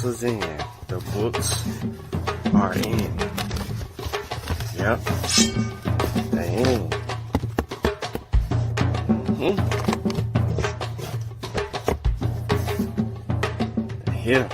house is in. The books are in. Yep. They in. They're here.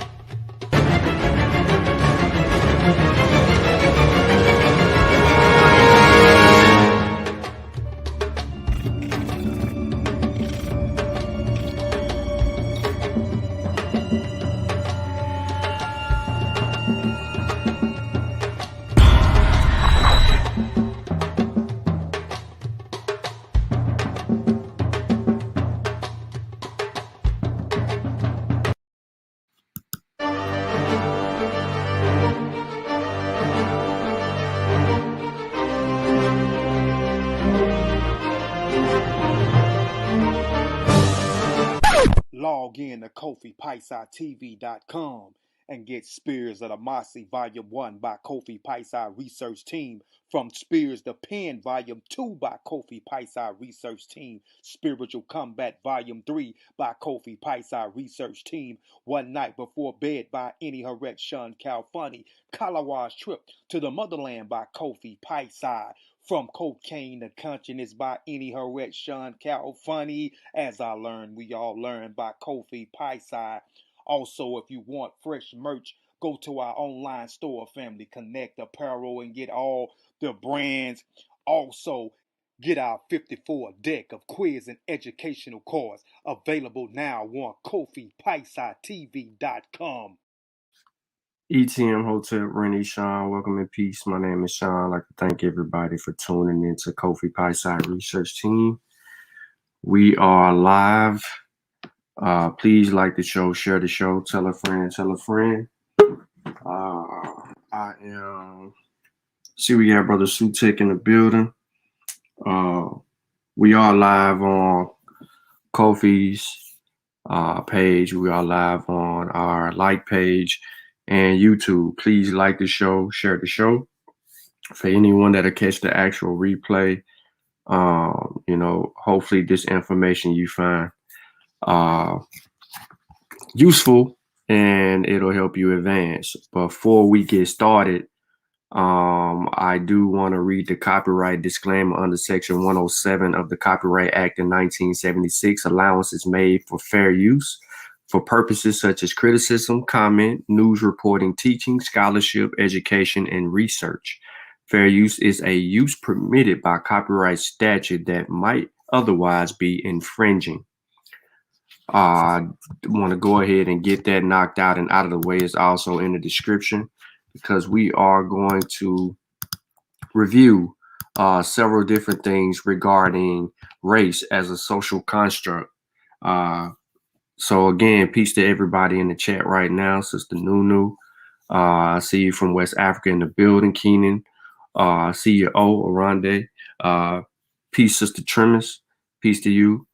Log in to KofiPaisaTV.com and get Spears of the Mossy Volume 1 by Kofi Paisa Research Team, from Spears the Pen Volume 2 by Kofi Paisa Research Team, Spiritual Combat Volume 3 by Kofi Paisa Research Team, One Night Before Bed by Any Harek Shun Kalfani, Kalawa's Trip to the Motherland by Kofi Paisa, From Cocaine to Consciousness by Any Harek Shun Kalfani, As I Learn, We All Learn by Kofi Paisa. Also, if you want fresh merch, go to our online store, Family Connect Apparel, and get all the brands. Also, get our 54 deck of quiz and educational cards available now on KofiPaisaTV.com. ETM Hotel, Rennie, Sean, welcome in peace. My name is Sean. I'd like to thank everybody for tuning into Kofi Paisa Research Team. We are live. Please like the show, share the show, tell a friend, tell a friend. We got Brother Sutek in the building. We are live on Kofi's page. We are live on our like page and YouTube. Please like the show, share the show. For anyone that'll catch the actual replay, hopefully this information you find useful and it'll help you advance. Before we get started, I do want to read the copyright disclaimer under Section 107 of the Copyright Act in 1976. Allowance is made for fair use for purposes such as criticism, comment, news reporting, teaching, scholarship, education, and research. Fair use is a use permitted by copyright statute that might otherwise be infringing. I want to go ahead and get that knocked out and out of the way. It's also in the description, because we are going to review several different things regarding race as a social construct. So again, peace to everybody in the chat right now. Sister Nunu, I see you from West Africa in the building. Keenan, I see you. Arande, peace, Sister Trimus, peace to you.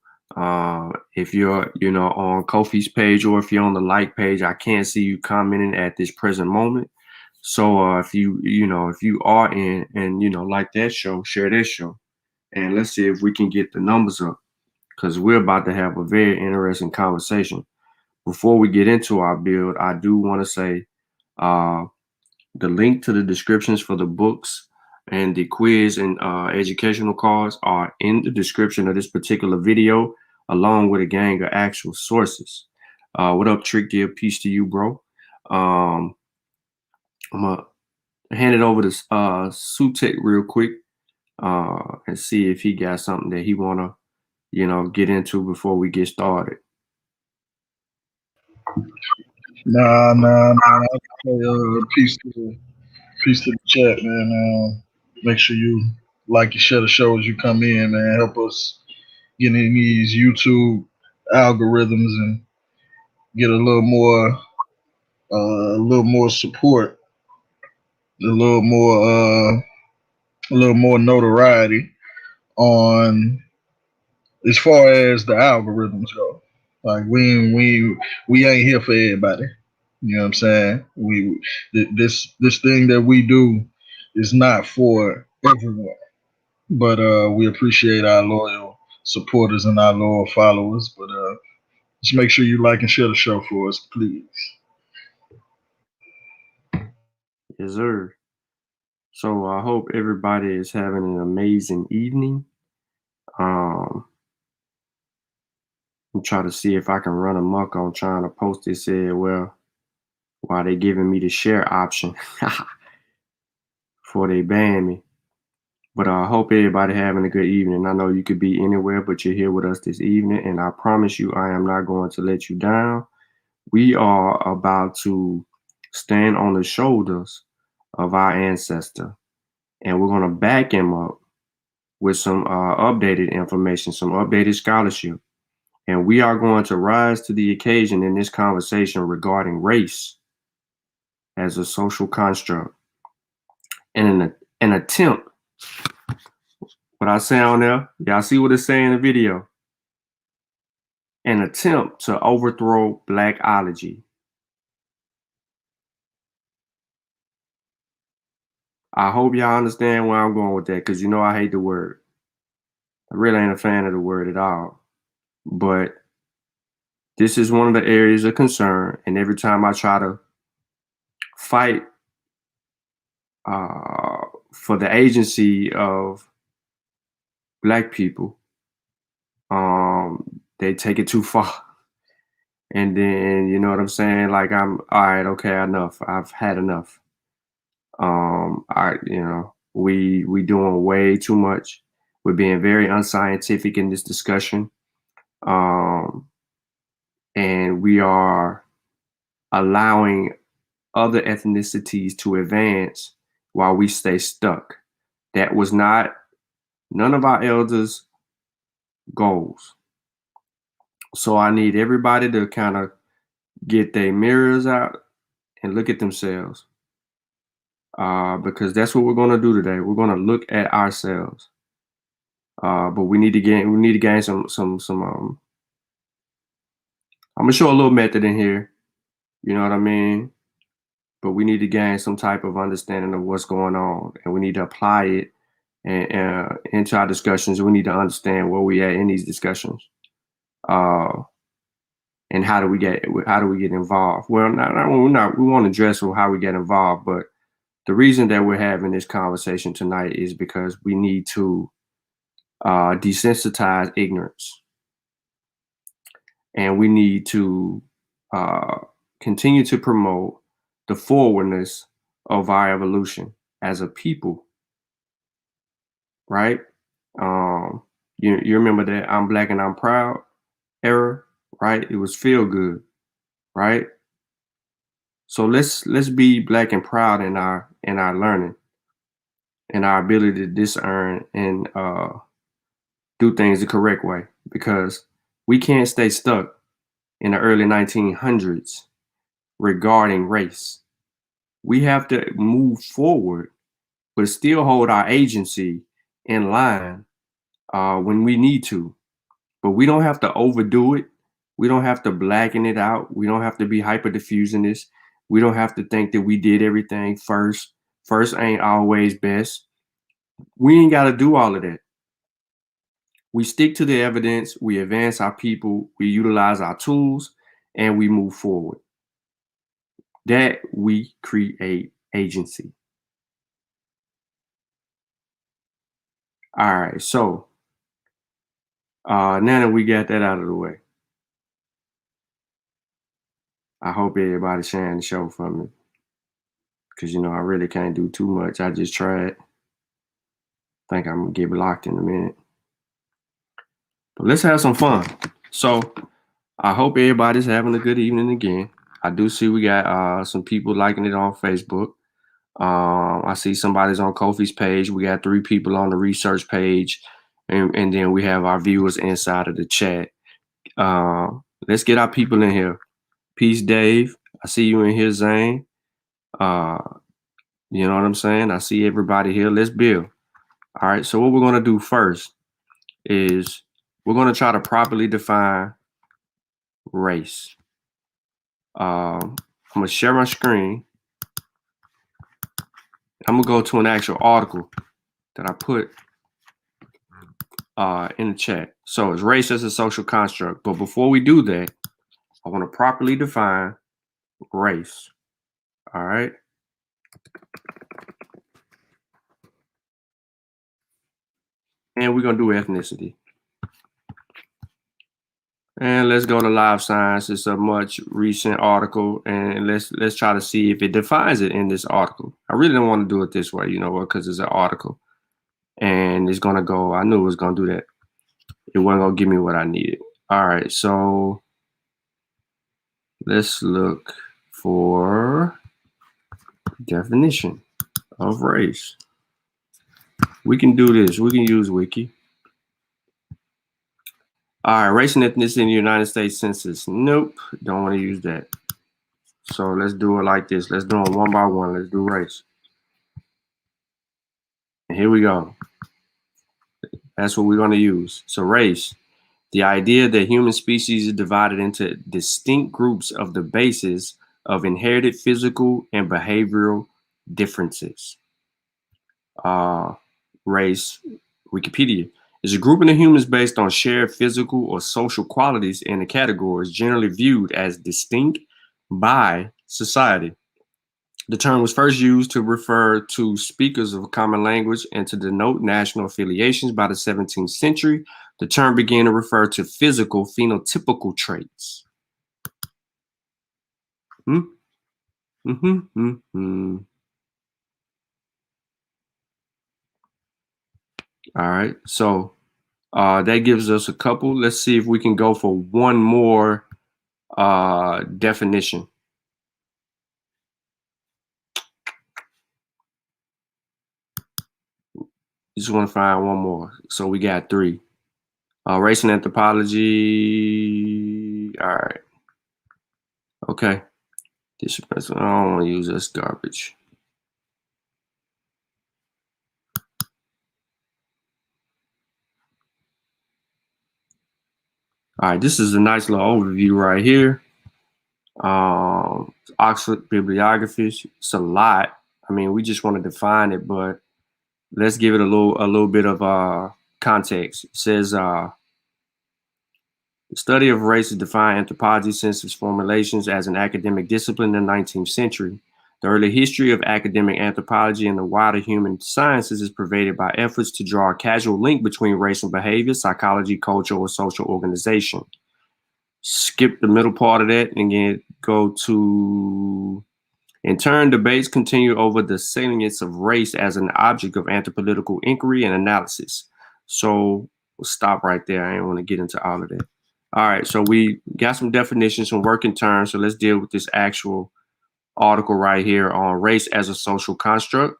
If you're, on Kofi's page, or if you're on the like page, I can't see you commenting at this present moment. So if you are in and like that show, share that show, and let's see if we can get the numbers up, because we're about to have a very interesting conversation. Before we get into our build, I do want to say the link to the descriptions for the books and the quiz and educational cards are in the description of this particular video, along with a gang of actual sources. What up, Trick Deal? Peace to you, bro. I'm gonna hand it over to Sutek real quick and see if he got something that he wanna, get into before we get started. Nah. Peace to the chat, man. Make sure you like and share the show as you come in, man. Help us get in these YouTube algorithms and get a little more support, a little more notoriety on as far as the algorithms go. Like we ain't here for everybody. You know what I'm saying? This thing that we do is not for everyone. But we appreciate our loyal supporters and our loyal followers. But just make sure you like and share the show for us, please. Yes, sir. So I hope everybody is having an amazing evening. I'm trying to see if I can run amok on trying to post this while they giving me the share option before they ban me. But I hope everybody having a good evening. I know you could be anywhere, but you're here with us this evening, and I promise you I am not going to let you down. We are about to stand on the shoulders of our ancestor, and we're going to back him up with some updated information, some updated scholarship. And we are going to rise to the occasion in this conversation regarding race as a social construct and an attempt. What I say on there, y'all see what it say in the video? An attempt to overthrow Blackology. I hope y'all understand where I'm going with that, because you know I hate the word. I really ain't a fan of the word at all. But this is one of the areas of concern, and every time I try to fight for the agency of Black people, they take it too far. And then, you know what I'm saying? Like, I'm all right, okay, enough. I've had enough. We doing way too much. We're being very unscientific in this discussion. And we are allowing other ethnicities to advance while we stay stuck. That was not none of our elders' goals. So I need everybody to kind of get their mirrors out and look at themselves. Because that's what we're going to do today. We're going to look at ourselves. But we need to gain some I'm gonna show a little method in here. You know what I mean? But we need to gain some type of understanding of what's going on, and we need to apply it into our discussions. We need to understand where we at in these discussions, and how do we get involved? Well, we want to address how we get involved, but the reason that we're having this conversation tonight is because we need to desensitize ignorance, and we need to continue to promote the forwardness of our evolution as a people, right? You remember that I'm Black and I'm proud era, right? It was feel good, right? So let's be Black and proud in our learning and our ability to discern and do things the correct way, because we can't stay stuck in the early 1900s regarding race. We have to move forward, but still hold our agency in line when we need to. But we don't have to overdo it. We don't have to blacken it out. We don't have to be hyper diffusing this. We don't have to think that we did everything first. First ain't always best. We ain't got to do all of that. We stick to the evidence. We advance our people. We utilize our tools, and we move forward. That we create agency. All right, so now that we got that out of the way, I hope everybody's sharing the show for me, because you know I really can't do too much. I just tried. Think I'm gonna get blocked in a minute, but let's have some fun. So I hope everybody's having a good evening again. I do see we got some people liking it on Facebook. I see somebody's on Kofi's page. We got 3 people on the research page, and then we have our viewers inside of the chat. Let's get our people in here. Peace, Dave. I see you in here, Zane. You know what I'm saying? I see everybody here. Let's build. All right. So what we're going to do first is we're going to try to properly define race. I'm going to share my screen. I'm going to go to an actual article that I put in the chat. So it's race as a social construct. But before we do that, I want to properly define race. All right. And we're going to do ethnicity. And let's go to live science. It's a much recent article, and let's try to see if it defines it in this article. I really don't want to do it this way, you know what, because it's an article. And it's going to go, I knew it was going to do that. It wasn't going to give me what I needed. All right, so let's look for definition of race. We can do this. We can use Wiki. All right, race and ethnicity in the United States Census. Nope, don't want to use that. So let's do it like this. Let's do it one by one. Let's do race. And here we go. That's what we're going to use. So race, the idea that human species is divided into distinct groups of the basis of inherited physical and behavioral differences. Race, Wikipedia, is a grouping of humans based on shared physical or social qualities in the categories generally viewed as distinct by society. The term was first used to refer to speakers of a common language and to denote national affiliations. By the 17th century, the term began to refer to physical phenotypical traits. All right, so that gives us a couple. Let's see if we can go for one more definition. Just want to find one more. So we got 3. Race and anthropology. All right. Okay. I don't want to use this garbage. All right, this is a nice little overview right here. Oxford bibliography. It's a lot. I mean, we just want to define it, but let's give it a little bit of context. It says the study of race is defined anthropology since its formulations as an academic discipline in the 19th century. The early history of academic anthropology and the wider human sciences is pervaded by efforts to draw a causal link between race and behavior, psychology, culture, or social organization. Skip the middle part of that and again go to, in turn, debates continue over the salience of race as an object of anthropological inquiry and analysis. So we'll stop right there. I didn't want to get into all of that. All right, so we got some definitions, some working terms. So let's deal with this actual article right here on race as a social construct.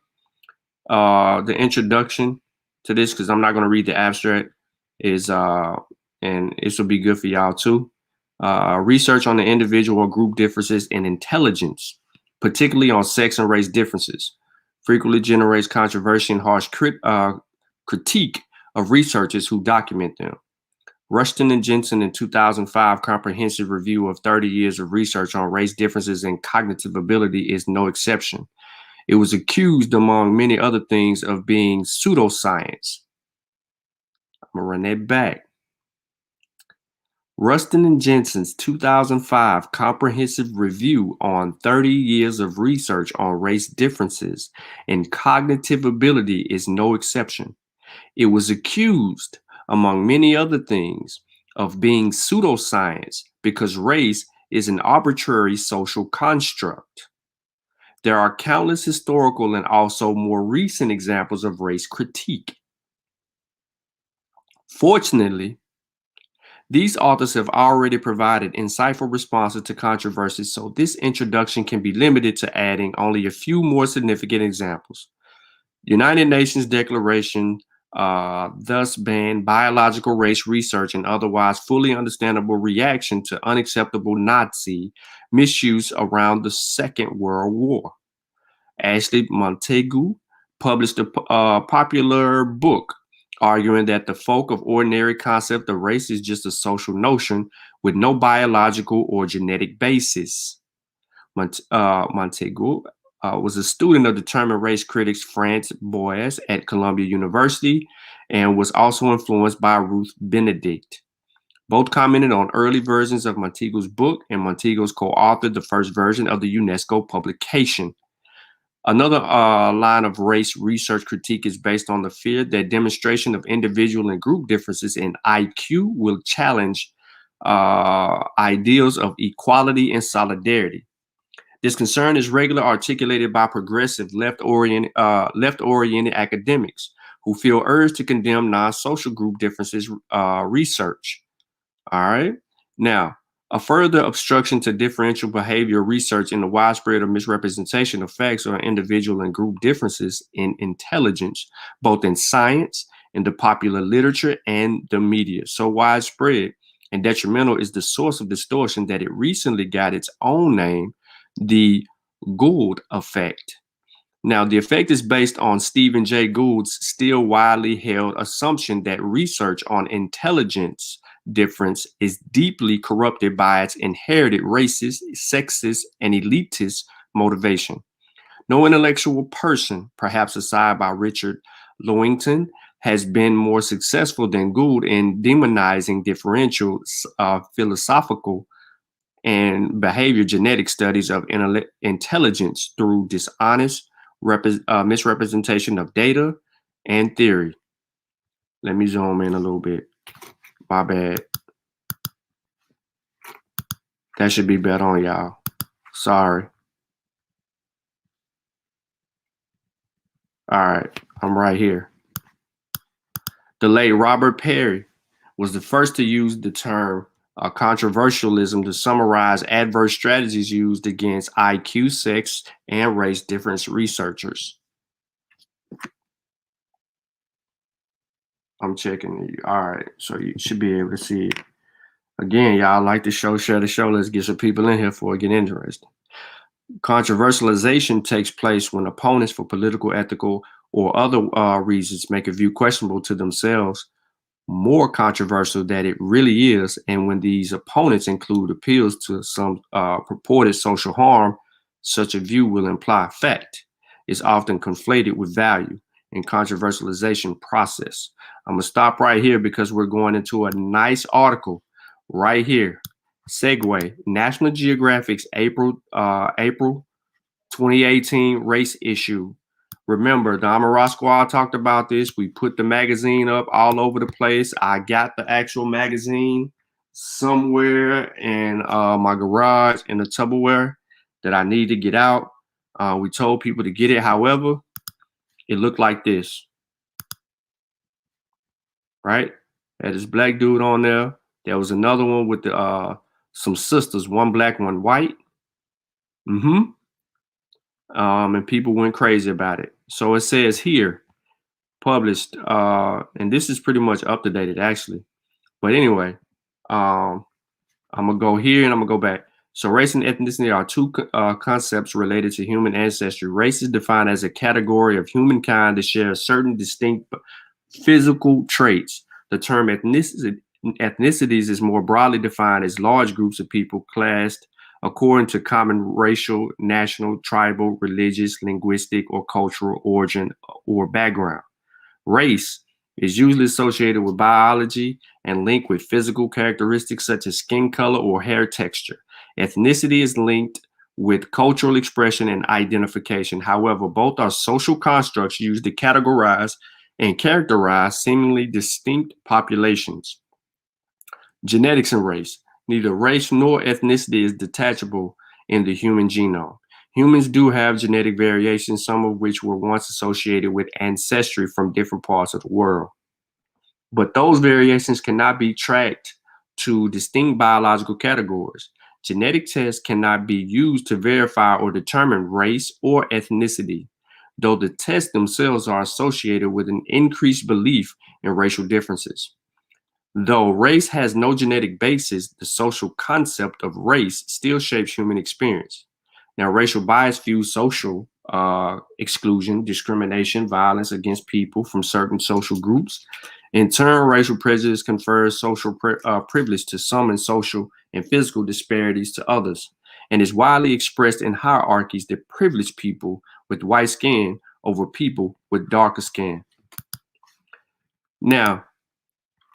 The introduction to this, because I'm not going to read the abstract, is and this will be good for y'all too. Research on the individual or group differences in intelligence, particularly on sex and race differences, frequently generates controversy and harsh critique of researchers who document them. Rushton and Jensen in 2005 comprehensive review of 30 years of research on race differences and cognitive ability is no exception. It was accused, among many other things, of being pseudoscience. I'm gonna run that back. Rushton and Jensen's 2005 comprehensive review on 30 years of research on race differences and cognitive ability is no exception. It was accused, among many other things, of being pseudoscience because race is an arbitrary social construct. There are countless historical and also more recent examples of race critique. Fortunately, these authors have already provided insightful responses to controversies, so this introduction can be limited to adding only a few more significant examples. United Nations Declaration thus banned biological race research and otherwise fully understandable reaction to unacceptable Nazi misuse around the Second World War. Ashley Montagu published a popular book arguing that the folk of ordinary concept of race is just a social notion with no biological or genetic basis. Montagu was a student of determined race critics Franz Boas at Columbia University and was also influenced by Ruth Benedict. Both commented on early versions of Montagu's book, and Montagu co-authored the first version of the UNESCO publication. Another line of race research critique is based on the fear that demonstration of individual and group differences in IQ will challenge ideals of equality and solidarity. This concern is regularly articulated by progressive left-oriented academics who feel urged to condemn non-social group differences research. All right. Now, a further obstruction to differential behavior research in the widespread or misrepresentation of facts or individual and group differences in intelligence, both in science, in the popular literature, and the media. So widespread and detrimental is the source of distortion that it recently got its own name, the Gould effect. Now, the effect is based on Stephen Jay Gould's still widely held assumption that research on intelligence difference is deeply corrupted by its inherited racist, sexist, and elitist motivation. No intellectual person, perhaps aside by Richard Lewington, has been more successful than Gould in demonizing differential philosophical and behavior genetic studies of intelligence through dishonest misrepresentation of data and theory. Let me zoom in a little bit. My bad. That should be better on y'all. Sorry. All right, I'm right here. The late Robert Perry was the first to use the term controversialism to summarize adverse strategies used against IQ, sex, and race difference researchers. I'm checking. All right, so you should be able to see it. Again, y'all like the show, share the show. Let's get some people in here before it get interesting. Controversialization takes place when opponents for political, ethical, or other reasons make a view questionable to themselves more controversial than it really is, and when these opponents include appeals to some purported social harm, such a view will imply fact. It's often conflated with value in controversialization process. I'm gonna stop right here because we're going into a nice article right here. Segue, National Geographic's April 2018 race issue. Remember, the Amara Squad talked about this. We put the magazine up all over the place. I got the actual magazine somewhere in my garage in the Tupperware that I need to get out. We told people to get it. However, it looked like this, right? Had this black dude on there. There was another one with the some sisters, one black, one white. And people went crazy about it. So it says here, published, and this is pretty much up to date actually. But anyway, I'm gonna go here and I'm gonna go back. So race and ethnicity are two concepts related to human ancestry. Race is defined as a category of humankind that shares certain distinct physical traits. The term ethnicities is more broadly defined as large groups of people classed according to common racial, national, tribal, religious, linguistic, or cultural origin or background. Race is usually associated with biology and linked with physical characteristics such as skin color or hair texture. Ethnicity is linked with cultural expression and identification. However, both are social constructs used to categorize and characterize seemingly distinct populations. Genetics and race. Neither race nor ethnicity is detachable in the human genome. Humans do have genetic variations, some of which were once associated with ancestry from different parts of the world. But those variations cannot be tracked to distinct biological categories. Genetic tests cannot be used to verify or determine race or ethnicity, though the tests themselves are associated with an increased belief in racial differences. Though race has no genetic basis, the social concept of race still shapes human experience. Now, racial bias views social exclusion, discrimination, violence against people from certain social groups. In turn, racial prejudice confers social privilege to some and social and physical disparities to others, and is widely expressed in hierarchies that privilege people with white skin over people with darker skin. Now,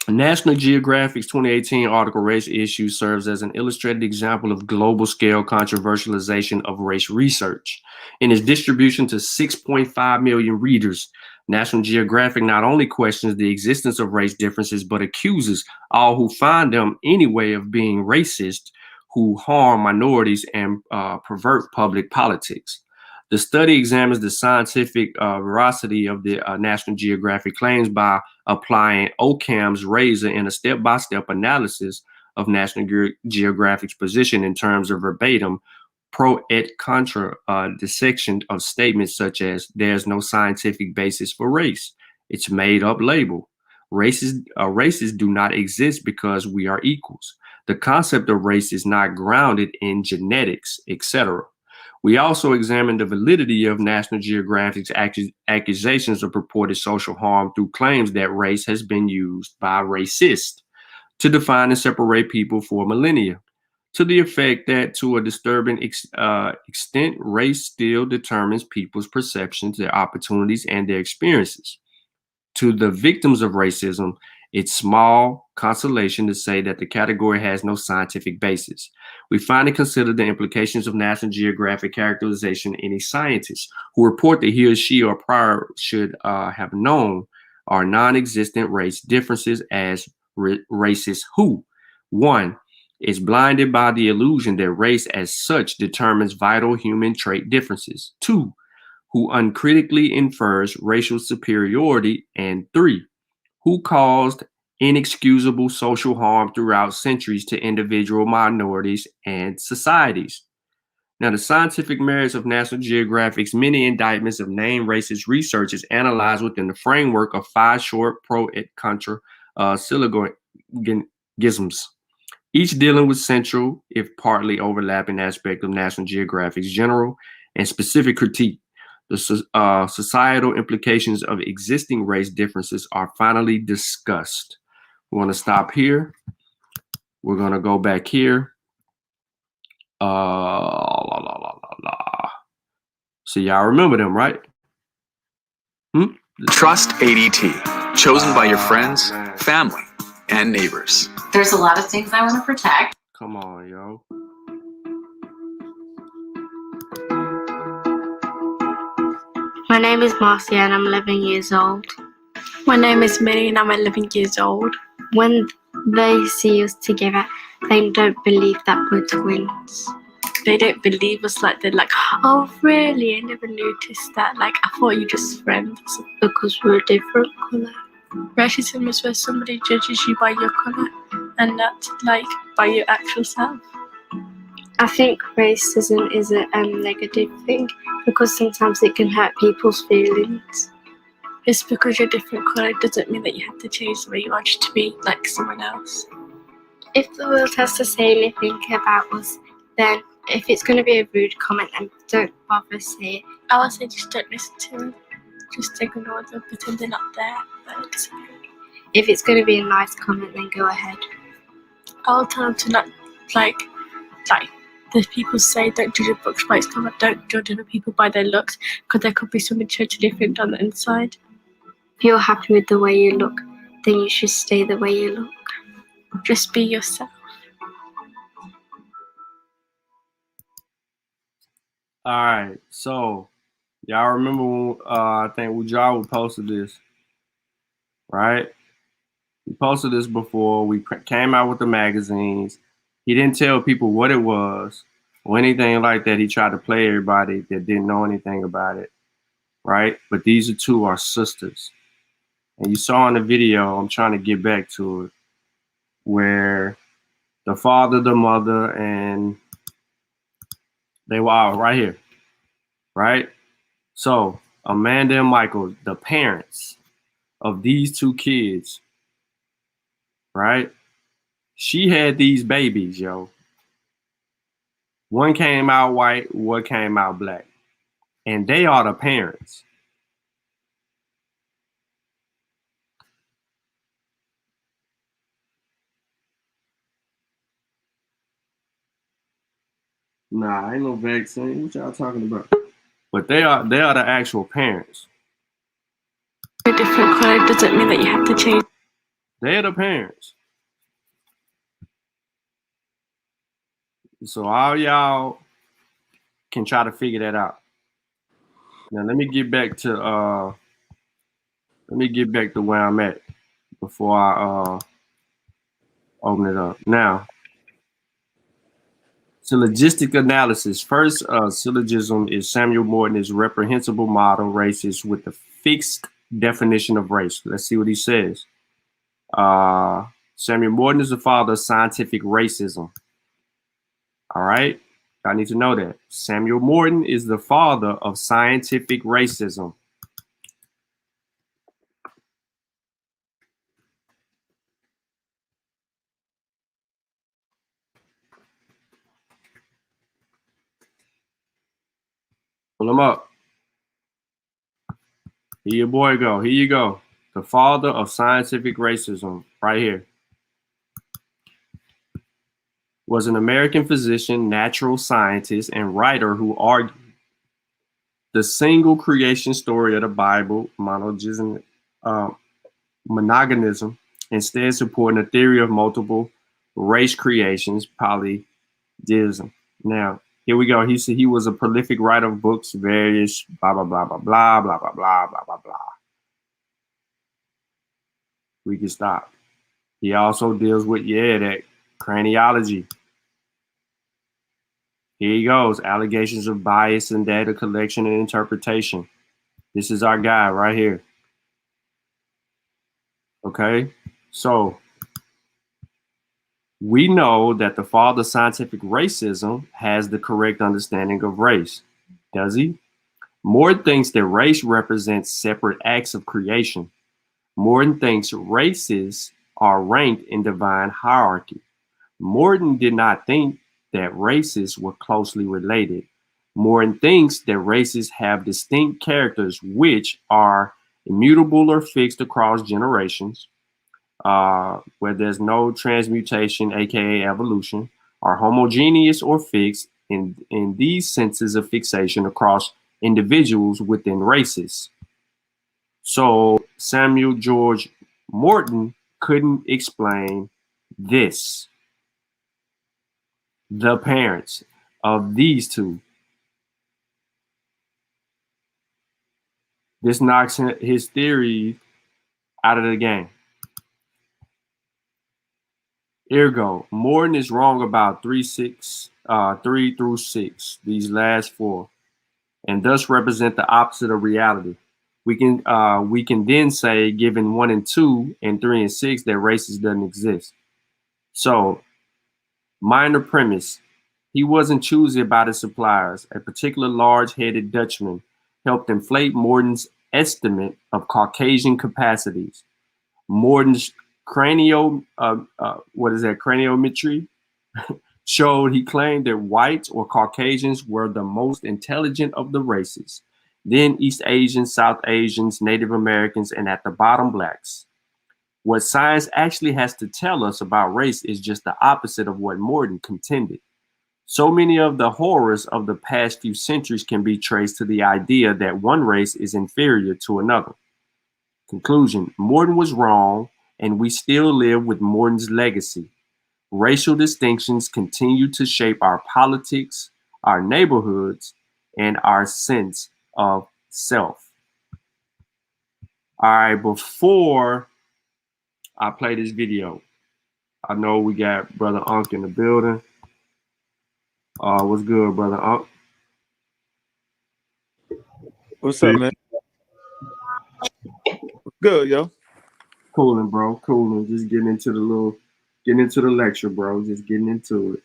National Geographic's 2018 article Race Issues serves as an illustrated example of global scale controversialization of race research. In its distribution to 6.5 million readers, National Geographic not only questions the existence of race differences, but accuses all who find them anyway of being racist, who harm minorities and pervert public politics. The study examines the scientific veracity of the National Geographic claims by applying Occam's razor in a step-by-step analysis of National Geographic's position in terms of verbatim pro et contra dissection of statements such as there's no scientific basis for race. It's made up label. Races do not exist because we are equals. The concept of race is not grounded in genetics, etc. We also examined the validity of National Geographic's accusations of purported social harm through claims that race has been used by racists to define and separate people for millennia, to the effect that to a disturbing extent, race still determines people's perceptions, their opportunities, and their experiences. To the victims of racism, it's small consolation to say that the category has no scientific basis. We finally consider the implications of National Geographic characterization any scientist who report that he or she or prior should have known are non-existent race differences as racist who, one, is blinded by the illusion that race as such determines vital human trait differences. Two, who uncritically infers racial superiority, and three, who caused inexcusable social harm throughout centuries to individual minorities and societies. Now, the scientific merits of National Geographic's many indictments of named racist research is analyzed within the framework of 5 short pro et contra syllogisms, each dealing with central, if partly overlapping aspect of National Geographic's general and specific critique. The societal implications of existing race differences are finally discussed. We're going to stop here. We're going to go back here. So y'all remember them, right? Trust ADT, chosen by your friends, family, and neighbors. There's a lot of things I want to protect. Come on, yo. My name is Marcia and I'm 11 years old. My name is Minnie and I'm 11 years old. When they see us together, they don't believe that we're twins. They don't believe us, like they're like, oh really? I never noticed that. Like I thought you just friends. Because we're a different colour. Racism is where somebody judges you by your colour and not like by your actual self. I think racism is a negative thing because sometimes it can hurt people's feelings. Just because you're different colour doesn't mean that you have to change the way you are just to be like someone else. If the world has to say anything about us, then if it's going to be a rude comment, then don't bother say it. I would say just don't listen to them. Just ignore them, pretend they're not there. If it's going to be a nice comment, then go ahead. I'll tell them to not like the people say don't judge a book by its cover, don't judge other people by their looks, because there could be something totally different on the inside. If you're happy with the way you look, then you should stay the way you look. Just be yourself. All right, so y'all remember when I think Wujal posted this, right? We posted this before. We came out with the magazines. He didn't tell people what it was or anything like that. He tried to play everybody that didn't know anything about it, right? But these two are sisters. And you saw in the video, I'm trying to get back to it, where the father, the mother, and they were all right here, right? So Amanda and Michael, the parents of these two kids, right? She had these babies, yo. One came out white, one came out black. And they are the parents. Nah, ain't no vaccine. What y'all talking about? But they are the actual parents. A different colour doesn't mean that you have to change. They're the parents. So all y'all can try to figure that out. Now let me get back to where I'm at before I open it up. Now, syllogistic analysis. First, syllogism is Samuel Morton's reprehensible model racist with a fixed definition of race. Let's see what he says. Samuel Morton is the father of scientific racism. All right. I need to know that. Samuel Morton is the father of scientific racism. Pull him up. Here your boy go. Here you go. The father of scientific racism, right here. Was an American physician, natural scientist, and writer who argued the single creation story of the Bible, monogism, monoganism, instead supporting a theory of multiple race creations, polytheism. Now, here we go. He said he was a prolific writer of books, various blah, blah, blah, blah, blah, blah, blah, blah, blah, blah, blah. We can stop. He also deals with, that craniology. Here he goes. Allegations of bias in data collection and interpretation. This is our guy right here. Okay. So we know that the father of scientific racism has the correct understanding of race. Does he? Morton thinks that race represents separate acts of creation. Morton thinks races are ranked in divine hierarchy. Morton did not think that races were closely related. Morton thinks that races have distinct characters which are immutable or fixed across generations, where there's no transmutation, aka evolution, are homogeneous or fixed in these senses of fixation across individuals within races. So Samuel George Morton couldn't explain this. The parents of these two. This knocks his theory out of the game. Ergo, Morton is wrong about 3 through 6, these last 4, and thus represent the opposite of reality. We can then say, given 1 and 2 and 3 and 6, that races doesn't exist. So, minor premise. He wasn't choosy about his suppliers. A particular large-headed Dutchman helped inflate Morton's estimate of Caucasian capacities. Morton's craniometry showed he claimed that whites or Caucasians were the most intelligent of the races, then East Asians, South Asians, Native Americans, and at the bottom, blacks. What science actually has to tell us about race is just the opposite of what Morton contended. So many of the horrors of the past few centuries can be traced to the idea that one race is inferior to another. Conclusion: Morton was wrong, and we still live with Morton's legacy. Racial distinctions continue to shape our politics, our neighborhoods, and our sense of self. All right, before I play this video, I know we got Brother Unk in the building. What's good, Brother Unk? What's up, man? Good, yo. Cooling, bro. Cooling. Just getting into the lecture, bro. Just getting into it.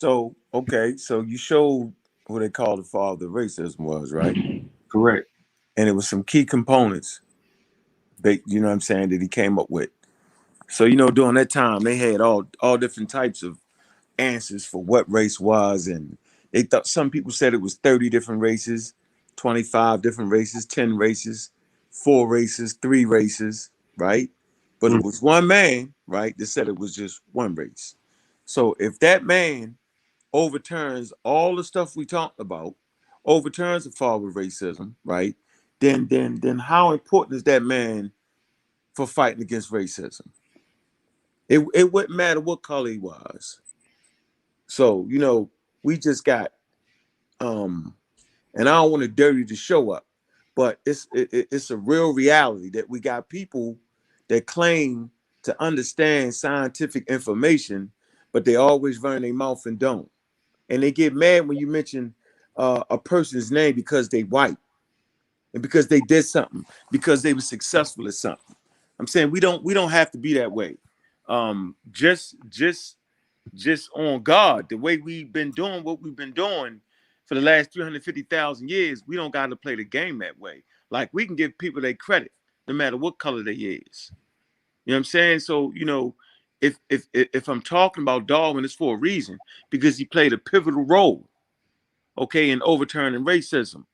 So, okay, so you showed what they call the father of racism was, right? Correct. And it was some key components that, you know what I'm saying, that he came up with. So, you know, during that time, they had all different types of answers for what race was. And they thought, some people said it was 30 different races, 25 different races, 10 races, 4 races, 3 races, right? But it was one man, right, that said it was just one race. So if that man overturns all the stuff we talked about, overturns the fall of racism, right? Then how important is that man for fighting against racism? It wouldn't matter what color he was. So, you know, we just got and I don't want to dirty the show up, but it's a real reality that we got people that claim to understand scientific information, but they always run their mouth and don't. And they get mad when you mention a person's name because they white and because they did something, because they were successful at something. I'm saying we don't have to be that way. Just on God, the way we've been doing what we've been doing for the last 350,000 years, we don't got to play the game that way. Like we can give people their credit, no matter what color they is. You know what I'm saying? So, you know, if I'm talking about Darwin, it's for a reason, because he played a pivotal role, okay, in overturning racism.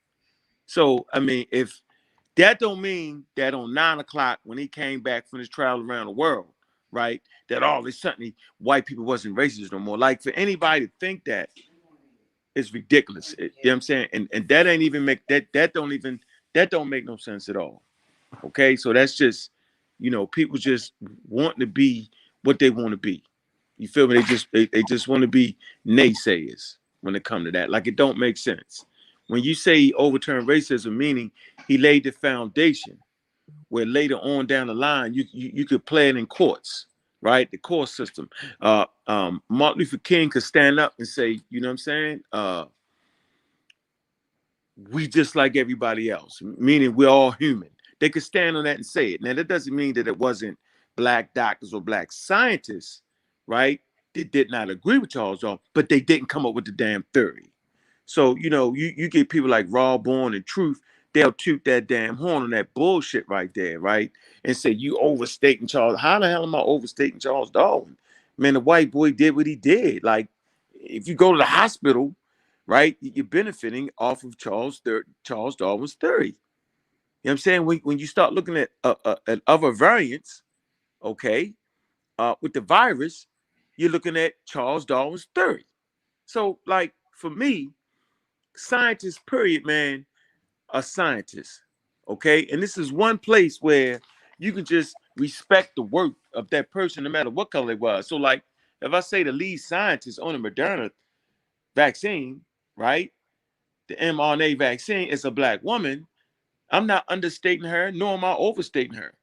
So, I mean, if that don't mean that on 9 o'clock when he came back from his travel around the world, right, that all of a sudden white people wasn't racist no more. Like for anybody to think that is ridiculous. You know what I'm saying? And that ain't even make that don't make no sense at all. Okay, so that's just, you know, people just want to be what they want to be. You feel me? They just want to be naysayers when it come to that. Like it don't make sense. When you say he overturned racism, meaning he laid the foundation where later on down the line you could play it in courts, right? The court system. Martin Luther King could stand up and say, you know what I'm saying? We just like everybody else, meaning we're all human. They could stand on that and say it. Now, that doesn't mean that it wasn't black doctors or black scientists, right? They did not agree with Charles Darwin, but they didn't come up with the damn theory. So, you know, you get people like Raw Born and Truth, they'll toot that damn horn on that bullshit right there, right? And say, you overstating Charles. How the hell am I overstating Charles Darwin? Man, the white boy did what he did. Like, if you go to the hospital, right, you're benefiting off of Charles Darwin's theory. You know what I'm saying? When you start looking at other variants, okay, with the virus, you're looking at Charles Darwin's theory. So, like, for me, scientists, period, man, are scientists, okay? And this is one place where you can just respect the work of that person, no matter what color it was. So, like, if I say the lead scientist on the Moderna vaccine, right, the mRNA vaccine is a black woman, I'm not understating her, nor am I overstating her.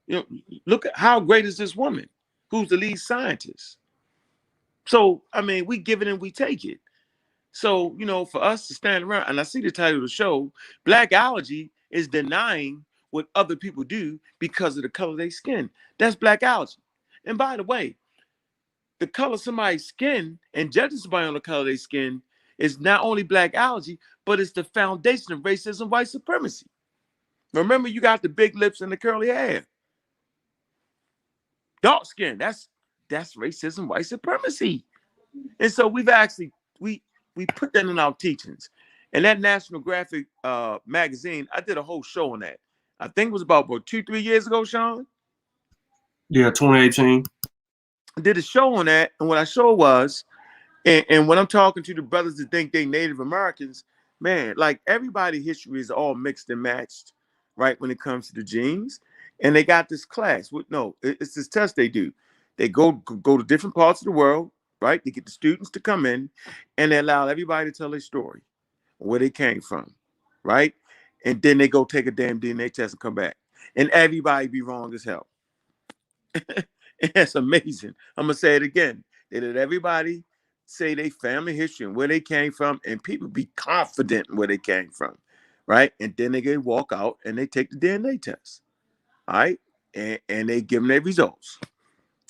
You know, look at how great is this woman who's the lead scientist. So, I mean, we give it and we take it. So, you know, for us to stand around, and I see the title of the show, Blackology is denying what other people do because of the color of their skin. That's Blackology. And by the way, the color of somebody's skin and judging somebody on the color of their skin is not only Blackology, but it's the foundation of racism, white supremacy. Remember, you got the big lips and the curly hair. Dark skin, that's racism, white supremacy. And so we've actually, we put that in our teachings. And that National Graphic magazine, I did a whole show on that. I think it was about 2-3 years ago, Sean. Yeah, 2018. I did a show on that, and what I showed was, and when I'm talking to the brothers that think they Native Americans, man, like everybody history is all mixed and matched, right? When it comes to the genes, and they got this class. It's this test they do. They go to different parts of the world, right? They get the students to come in, and they allow everybody to tell their story, where they came from, right? And then they go take a damn DNA test and come back, and everybody be wrong as hell. It's amazing. I'm gonna say it again. They let everybody say their family history and where they came from, and people be confident in where they came from, right? And then they get walk out and they take the DNA test, all right? And they give them their results,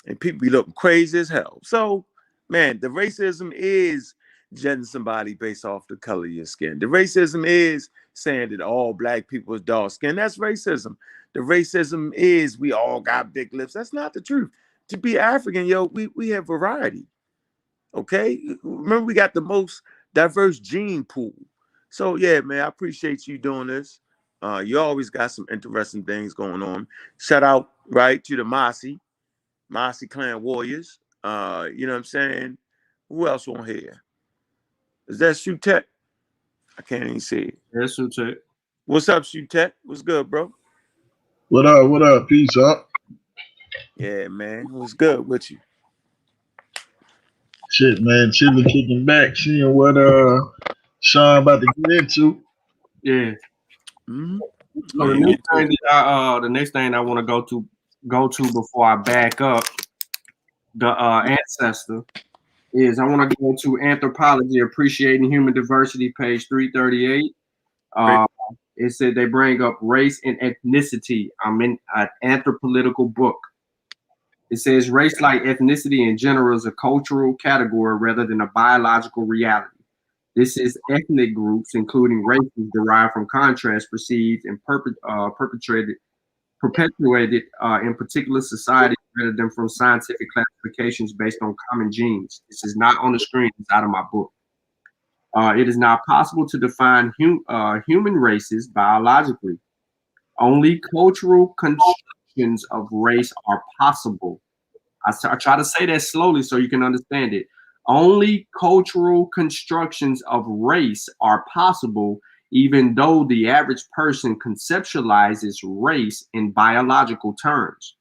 and people be looking crazy as hell. So, man, the racism is judging somebody based off the color of your skin. The racism is saying that all black people is dark skin. That's racism. The racism is we all got big lips. That's not the truth. To be African, yo, we have variety. Okay? Remember, we got the most diverse gene pool. So yeah, man, I appreciate you doing this. You always got some interesting things going on. Shout out, right, to the Mossy Clan Warriors. You know what I'm saying? Who else on here? Is that Shutek? I can't even see it. That's Shutek. What's up, Shutek? What's good, bro? What up? What up? Peace up. Yeah, man. What's good with you? Shit, man. Chilling, kicking back, seeing what Sean about to get into. Yeah. Mm-hmm. So the next thing I want to go to before I back up the ancestor is I want to go to Anthropology, Appreciating Human Diversity, page 338. It said they bring up race and ethnicity. I'm in an anthropolitical book. It says race, like ethnicity in general, is a cultural category rather than a biological reality. This is ethnic groups, including races, derived from contrast perceived and perpetuated in particular societies rather than from scientific classifications based on common genes. This is not on the screen. It's out of my book. It is not possible to define human races biologically. Only cultural constructions of race are possible. I try to say that slowly so you can understand it. Only cultural constructions of race are possible, even though the average person conceptualizes race in biological terms.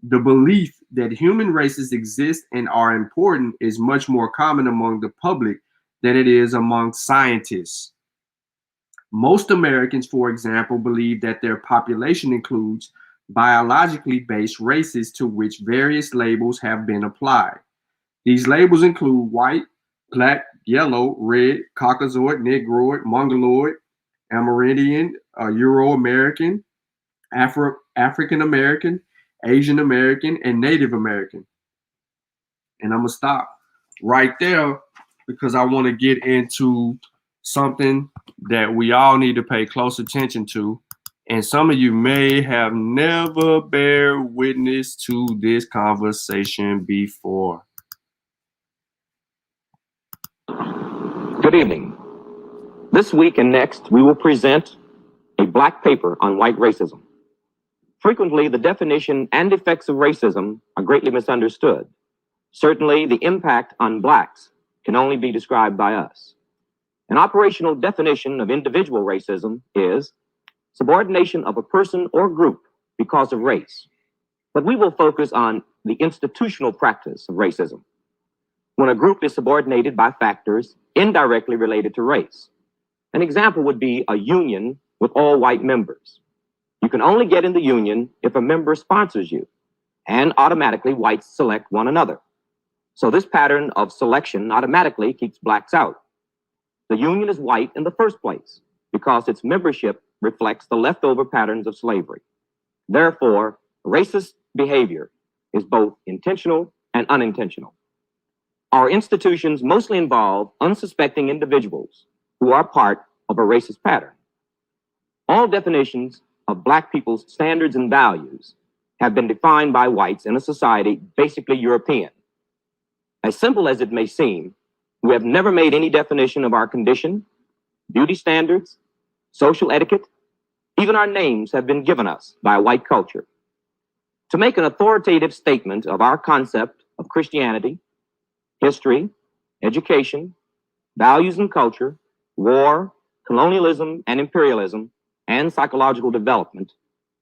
The belief that human races exist and are important is much more common among the public than it is among scientists. Most Americans, for example, believe that their population includes biologically based races to which various labels have been applied. These labels include white, black, yellow, red, Caucasoid, Negroid, Mongoloid, Amerindian, Euro-American, African American, Asian American, and Native American. And I'm going to stop right there because I want to get into something that we all need to pay close attention to. And some of you may have never bear witness to this conversation before. Good evening. This week and next, we will present a black paper on white racism. Frequently, the definition and effects of racism are greatly misunderstood. Certainly, the impact on blacks can only be described by us. An operational definition of individual racism is subordination of a person or group because of race. But we will focus on the institutional practice of racism, when a group is subordinated by factors indirectly related to race. An example would be a union with all white members. You can only get in the union if a member sponsors you, and automatically whites select one another. So this pattern of selection automatically keeps blacks out. The union is white in the first place because its membership reflects the leftover patterns of slavery. Therefore, racist behavior is both intentional and unintentional. Our institutions mostly involve unsuspecting individuals who are part of a racist pattern. All definitions of black people's standards and values have been defined by whites in a society basically European. As simple as it may seem, we have never made any definition of our condition, beauty standards, social etiquette. Even our names have been given us by white culture. To make an authoritative statement of our concept of Christianity, history, education, values and culture, war, colonialism and imperialism, and psychological development,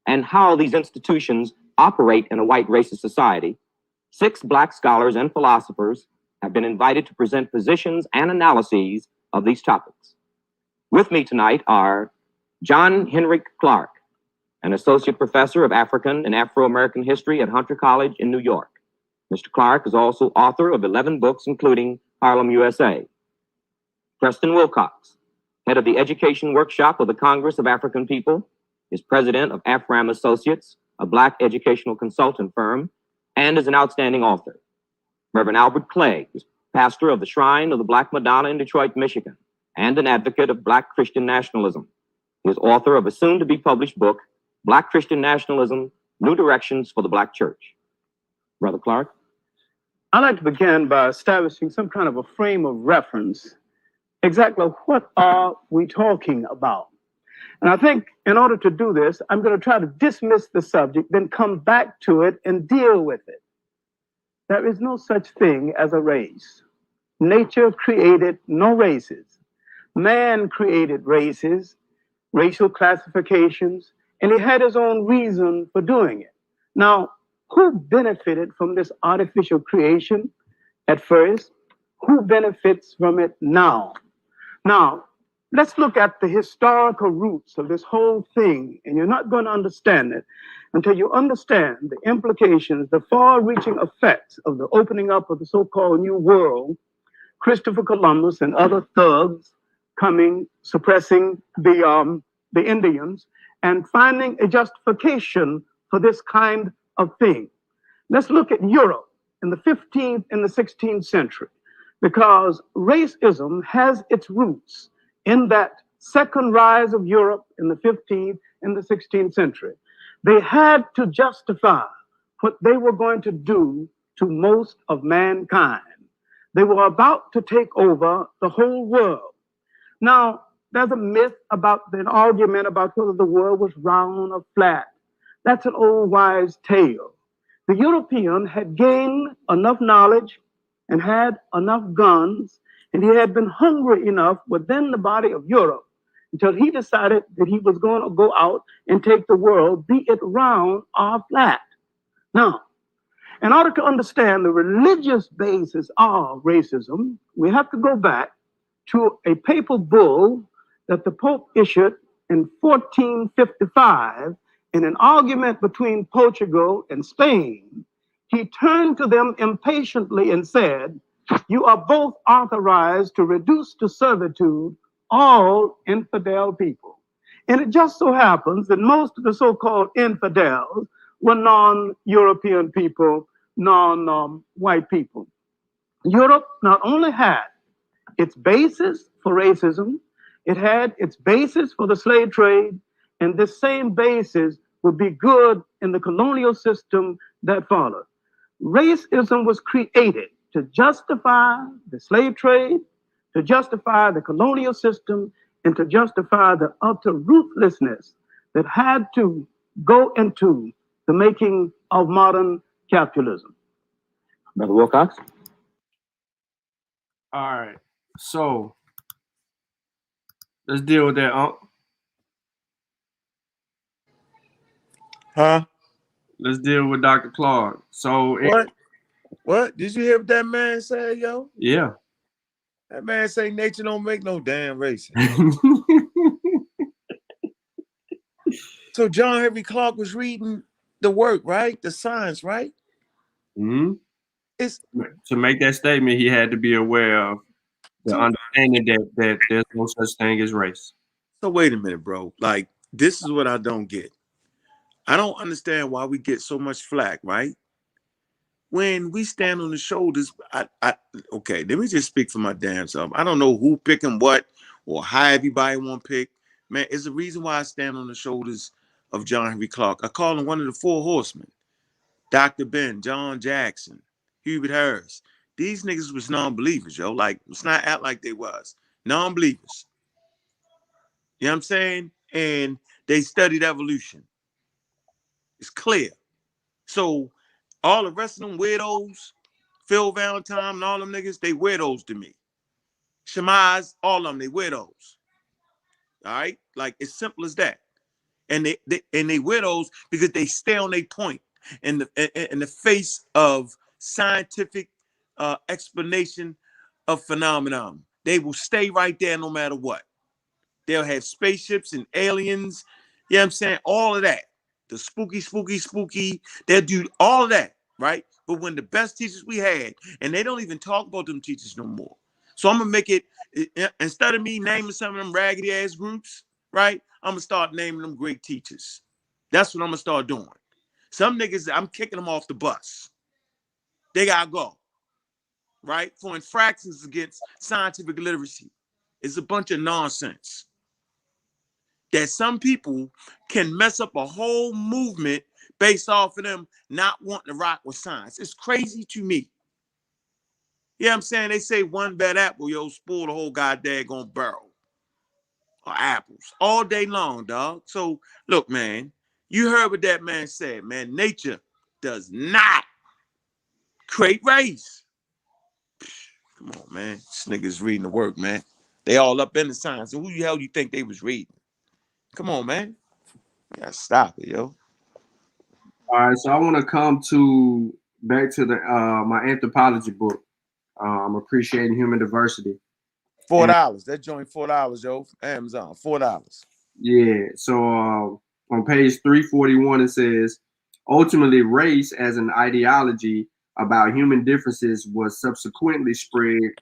and how these institutions operate in a white racist society, 6 black scholars and philosophers have been invited to present positions and analyses of these topics. With me tonight are John Henrik Clark, an associate professor of African and Afro-American history at Hunter College in New York. Mr. Clark is also author of 11 books, including Harlem, USA. Preston Wilcox, head of the Education Workshop of the Congress of African People, is president of Afram Associates, a black educational consultant firm, and is an outstanding author. Reverend Albert Clegg is pastor of the Shrine of the Black Madonna in Detroit, Michigan, and an advocate of Black Christian nationalism. He is author of a soon-to-be-published book, Black Christian Nationalism, New Directions for the Black Church. Brother Clark? I'd like to begin by establishing some kind of a frame of reference. Exactly what are we talking about? And I think in order to do this, I'm going to try to dismiss the subject, then come back to it and deal with it. There is no such thing as a race. Nature created no races. Man created races, racial classifications, and he had his own reason for doing it. Now, Who benefited from this artificial creation at first? Who benefits from it now? Now, let's look at the historical roots of this whole thing, and you're not going to understand it until you understand the implications, the far-reaching effects of the opening up of the so-called New World, Christopher Columbus and other thugs coming, suppressing the Indians, and finding a justification for this kind of thing. Let's look at Europe in the 15th and the 16th century, because racism has its roots in that second rise of Europe in the 15th and the 16th century. They had to justify what they were going to do to most of mankind. They were about to take over the whole world. Now, there's a myth about an argument about whether the world was round or flat. That's an old wives' tale. The European had gained enough knowledge and had enough guns, and he had been hungry enough within the body of Europe until he decided that he was going to go out and take the world, be it round or flat. Now, in order to understand the religious basis of racism, we have to go back to a papal bull that the Pope issued in 1455 in an argument between Portugal and Spain. He turned to them impatiently and said, "You are both authorized to reduce to servitude all infidel people." And it just so happens that most of the so-called infidels were non-European people, non-white people. Europe not only had its basis for racism, it had its basis for the slave trade, and this same basis would be good in the colonial system that followed. Racism was created to justify the slave trade, to justify the colonial system, and to justify the utter ruthlessness that had to go into the making of modern capitalism. Brother Wilcox? All right. So let's deal with that. Huh? Let's deal with Dr. Clark. So What? Did you hear what that man said, yo? Yeah. That man say nature don't make no damn racist. So John Henry Clark was reading the work, right? The science, right? Mm-hmm. It's to make that statement, he had to be aware of the understanding that there's no such thing as race. So wait a minute, bro. Like, this is what I don't get. I don't understand why we get so much flack, right? When we stand on the shoulders, okay, let me just speak for my damn self. I don't know who picking what or how everybody want to pick. Man, it's the reason why I stand on the shoulders of John Henry Clark. I call him one of the four horsemen. Dr. Ben, John Jackson, Hubert Harris. These niggas was non-believers, yo. Like, let's not act like they was. Non-believers. You know what I'm saying? And they studied evolution. It's clear. So all the rest of them weirdos, Phil Valentine and all them niggas, they weirdos to me. Shemaiahs, all of them, they weirdos. All right? Like, it's simple as that. And they widows because they stay on their point in the face of scientific explanation of phenomenon. They will stay right there no matter what. They'll have spaceships and aliens. You know what I'm saying? All of that. The spooky. They'll do all of that, right? But when the best teachers we had, and they don't even talk about them teachers no more. So I'm gonna make it, instead of me naming some of them raggedy ass groups, right? I'm gonna start naming them great teachers. That's what I'm gonna start doing. Some niggas, I'm kicking them off the bus. They gotta go, right? For infractions against scientific literacy. It's a bunch of nonsense. That some people can mess up a whole movement based off of them not wanting to rock with science. It's crazy to me. Yeah, I'm saying they say one bad apple, yo, spoil the whole goddamn barrel. Or apples all day long, dog. So look, man, you heard what that man said, man. Nature does not create race. Come on, man. This niggas reading the work, man. They all up in the science. So who the hell do you think they was reading? Come on, man. You gotta stop it, yo. All right, so I want to come to back to the my anthropology book. Appreciating human diversity. And $4. That joint $4, yo. Amazon, $4. yeah, so on page 341 it says, ultimately, race as an ideology about human differences was subsequently spread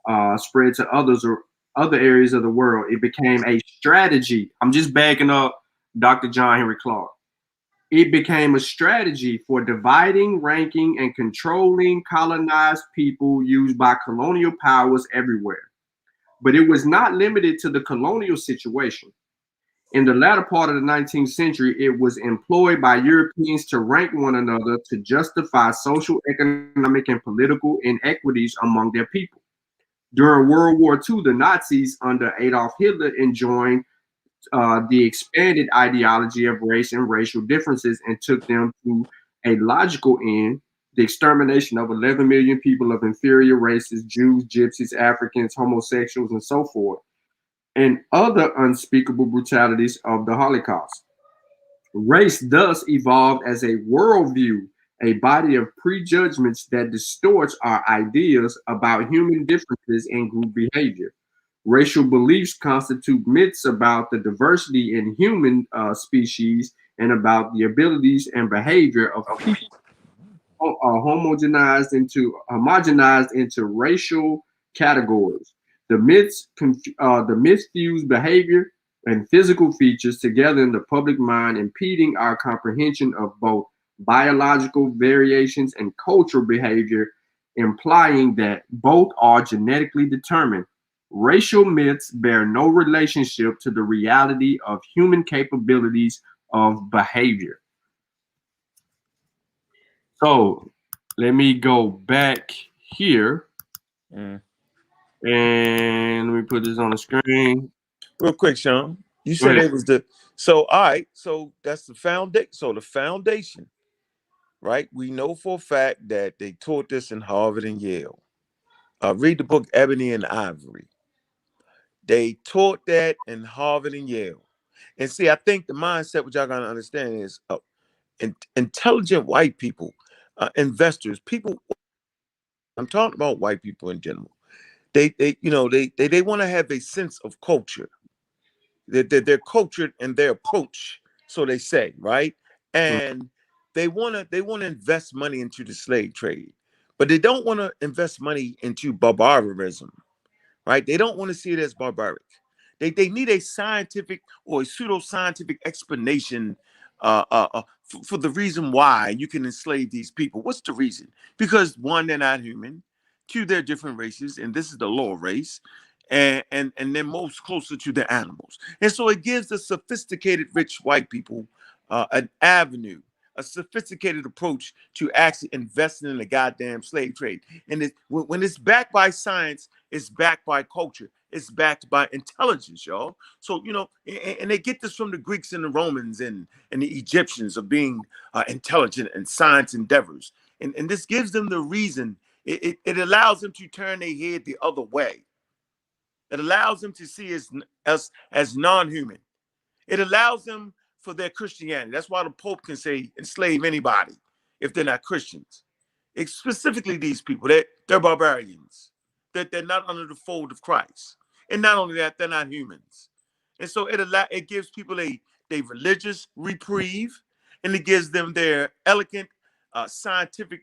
to others or other areas of the world. It became a strategy. I'm just backing up Dr. John Henry Clark. It became a strategy for dividing, ranking, and controlling colonized people used by colonial powers everywhere. But it was not limited to the colonial situation. In the latter part of the 19th century, it was employed by Europeans to rank one another to justify social, economic, and political inequities among their people. During World War II, the Nazis under Adolf Hitler enjoined the expanded ideology of race and racial differences and took them to a logical end, the extermination of 11 million people of inferior races, Jews, gypsies, Africans, homosexuals, and so forth, and other unspeakable brutalities of the Holocaust. Race thus evolved as a worldview, a body of prejudgments that distorts our ideas about human differences and group behavior. Racial beliefs constitute myths about the diversity in human species and about the abilities and behavior of people homogenized into racial categories. The myths fuse behavior and physical features together in the public mind, impeding our comprehension of both biological variations and cultural behavior, implying that both are genetically determined. Racial myths bear no relationship to the reality of human capabilities of behavior. So let me go back here and let me put this on the screen. Real quick, Sean. You Go said ahead. it was the so all right. So that's the foundation. So the foundation, right? We know for a fact that they taught this in Harvard and Yale. Read the book Ebony and Ivory. They taught that in Harvard and Yale. And see, I think the mindset what y'all gotta understand is intelligent white people, investors, people. I'm talking about white people in general. They want to have a sense of culture. They're cultured in their approach, so they say, right? And they want to invest money into the slave trade, but they don't want to invest money into barbarism, right? They don't want to see it as barbaric. They need a scientific or a pseudo-scientific explanation for the reason why you can enslave these people. What's the reason? Because one, they're not human. Two, they're different races, and this is the lower race, and they're most closer to the animals. And so it gives the sophisticated, rich white people an avenue, a sophisticated approach to actually investing in the goddamn slave trade. And when it's backed by science, it's backed by culture. It's backed by intelligence, y'all. So, and they get this from the Greeks and the Romans and the Egyptians of being intelligent and science endeavors. And this gives them the reason. It allows them to turn their head the other way. It allows them to see us as non-human. It allows them for their Christianity. That's why the Pope can say enslave anybody if they're not Christians. It's specifically these people. They're barbarians. They're not under the fold of Christ. And not only that, they're not humans. And so it gives people a religious reprieve, and it gives them their elegant, scientific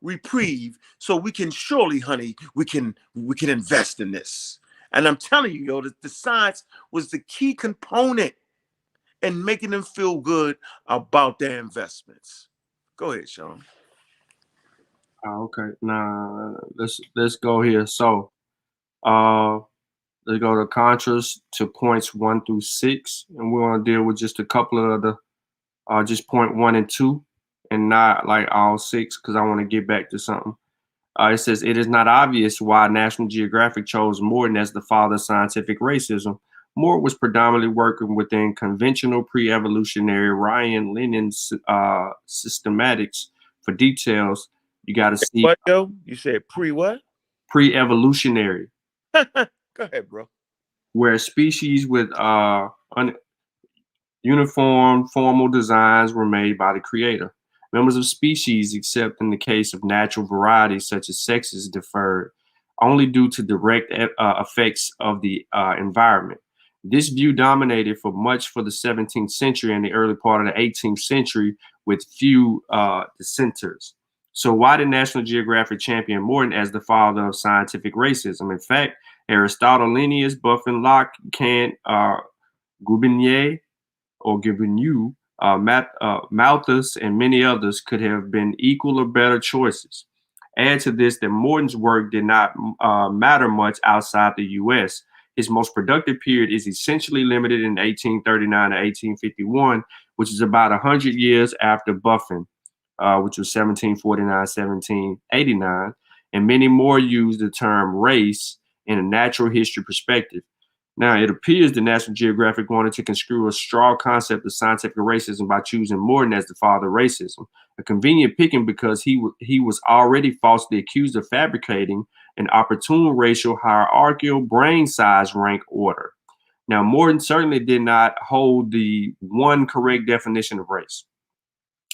reprieve. So we can surely, honey, we can invest in this. And I'm telling you, that the science was the key component in making them feel good about their investments. Go ahead, Sean. Okay. Now let's go here. So uh let's go to contras to points 1 through 6. And we want to deal with just a couple of the just point 1 and 2 and not like all 6 because I want to get back to something. It says it is not obvious why National Geographic chose Morton as the father of scientific racism. Moore was predominantly working within conventional pre-evolutionary Ryan-Lenin systematics. For details, you got to see What, yo? You said what? Pre-evolutionary. Go ahead, bro. Where species with Uniform, formal designs were made by the creator. Members of species, except in the case of natural varieties such as sexes, differed only due to direct effects of the environment. This view dominated for the 17th century and the early part of the 18th century, with few dissenters. So why did National Geographic champion Morton as the father of scientific racism? In fact, Aristotle, Linnaeus, Buffon, Locke, Kant, Goubinier, or Gibonu, Malthus, and many others could have been equal or better choices. Add to this that Morton's work did not matter much outside the U.S. His most productive period is essentially limited in 1839 to 1851, which is about 100 years after Buffon, which was 1749, 1789, and many more use the term race in a natural history perspective. Now, it appears that National Geographic wanted to construe a straw concept of scientific racism by choosing Morton as the father of racism, a convenient picking because he was already falsely accused of fabricating an opportune racial hierarchical brain size rank order. Now, Morton certainly did not hold the one correct definition of race.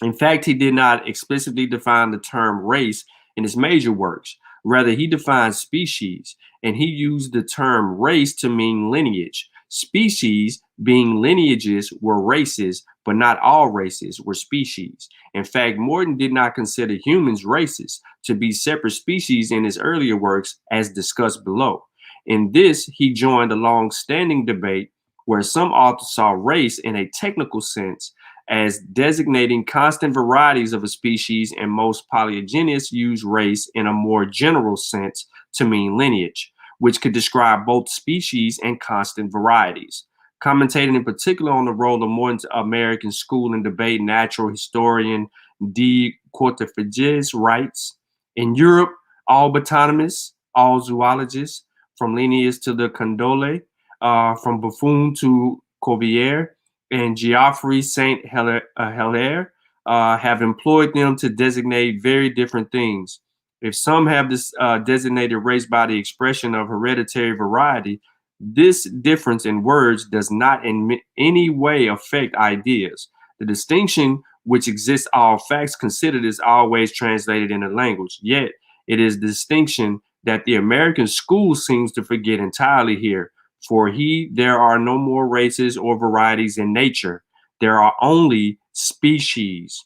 In fact, he did not explicitly define the term race in his major works. Rather, he defined species, and he used the term race to mean lineage. Species, being lineages, were races, but not all races were species. In fact, Morton did not consider humans races to be separate species in his earlier works, as discussed below. In this, he joined a long-standing debate where some authors saw race in a technical sense as designating constant varieties of a species, and most polygenists use race in a more general sense to mean lineage, which could describe both species and constant varieties. Commentating in particular on the role of Morton's American school and debate, natural historian D. Kottak writes, in Europe, all botanists, all zoologists, from Linnaeus to the Condole, from Buffon to Cuvier, and Geoffroy Saint Hilaire have employed them to designate very different things. If some have this designated race by the expression of hereditary variety, this difference in words does not in any way affect ideas. The distinction which exists, all facts considered, is always translated into language. Yet it is the distinction that the American school seems to forget entirely here. For there are no more races or varieties in nature. There are only species.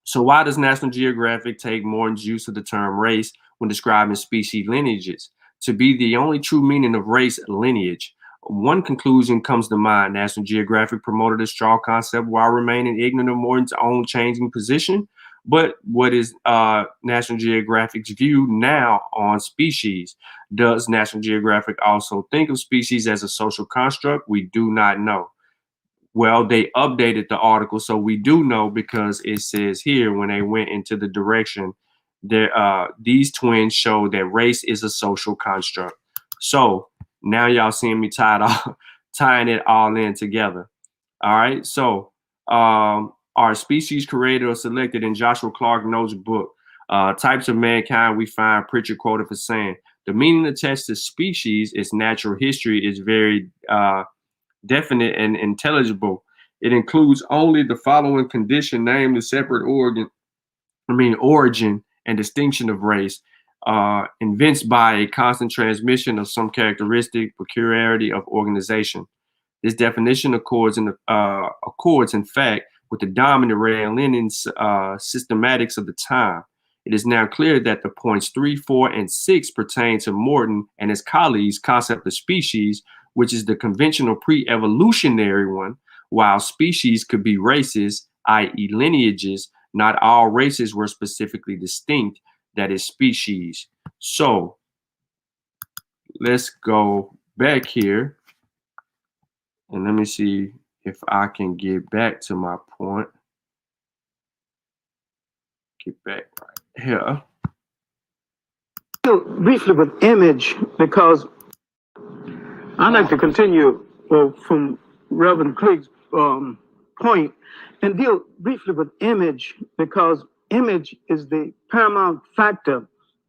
So why does National Geographic take Morton's use of the term race when describing species lineages to be the only true meaning of race, lineage? One conclusion comes to mind. National Geographic promoted a straw concept while remaining ignorant of Morton's own changing position. But what is National Geographic's view now on species? Does National Geographic also think of species as a social construct? We do not know. Well, they updated the article, so we do know, because it says here when they went into the direction that these twins show that race is a social construct. So now y'all seeing me tying it all in together. All right, so are species created or selected? In Joshua Clark Notes' book, Types of Mankind, we find Pritchard quoted for saying, the meaning attached to species, its natural history, is very definite and intelligible. It includes only the following condition, namely separate origin and distinction of race, evinced by a constant transmission of some characteristic, peculiarity of organization. This definition accords in fact with the dominant Ray and Lenin's systematics of the time. It is now clear that the points 3, 4, and 6 pertain to Morton and his colleagues' concept of species, which is the conventional pre-evolutionary one, while species could be races, i.e. lineages. Not all races were specifically distinct, that is species. So let's go back here. And let me see if I can get back to my point. Get back right here. Briefly with image, because I'd like to continue from Reverend Craig's point and deal briefly with image, because image is the paramount factor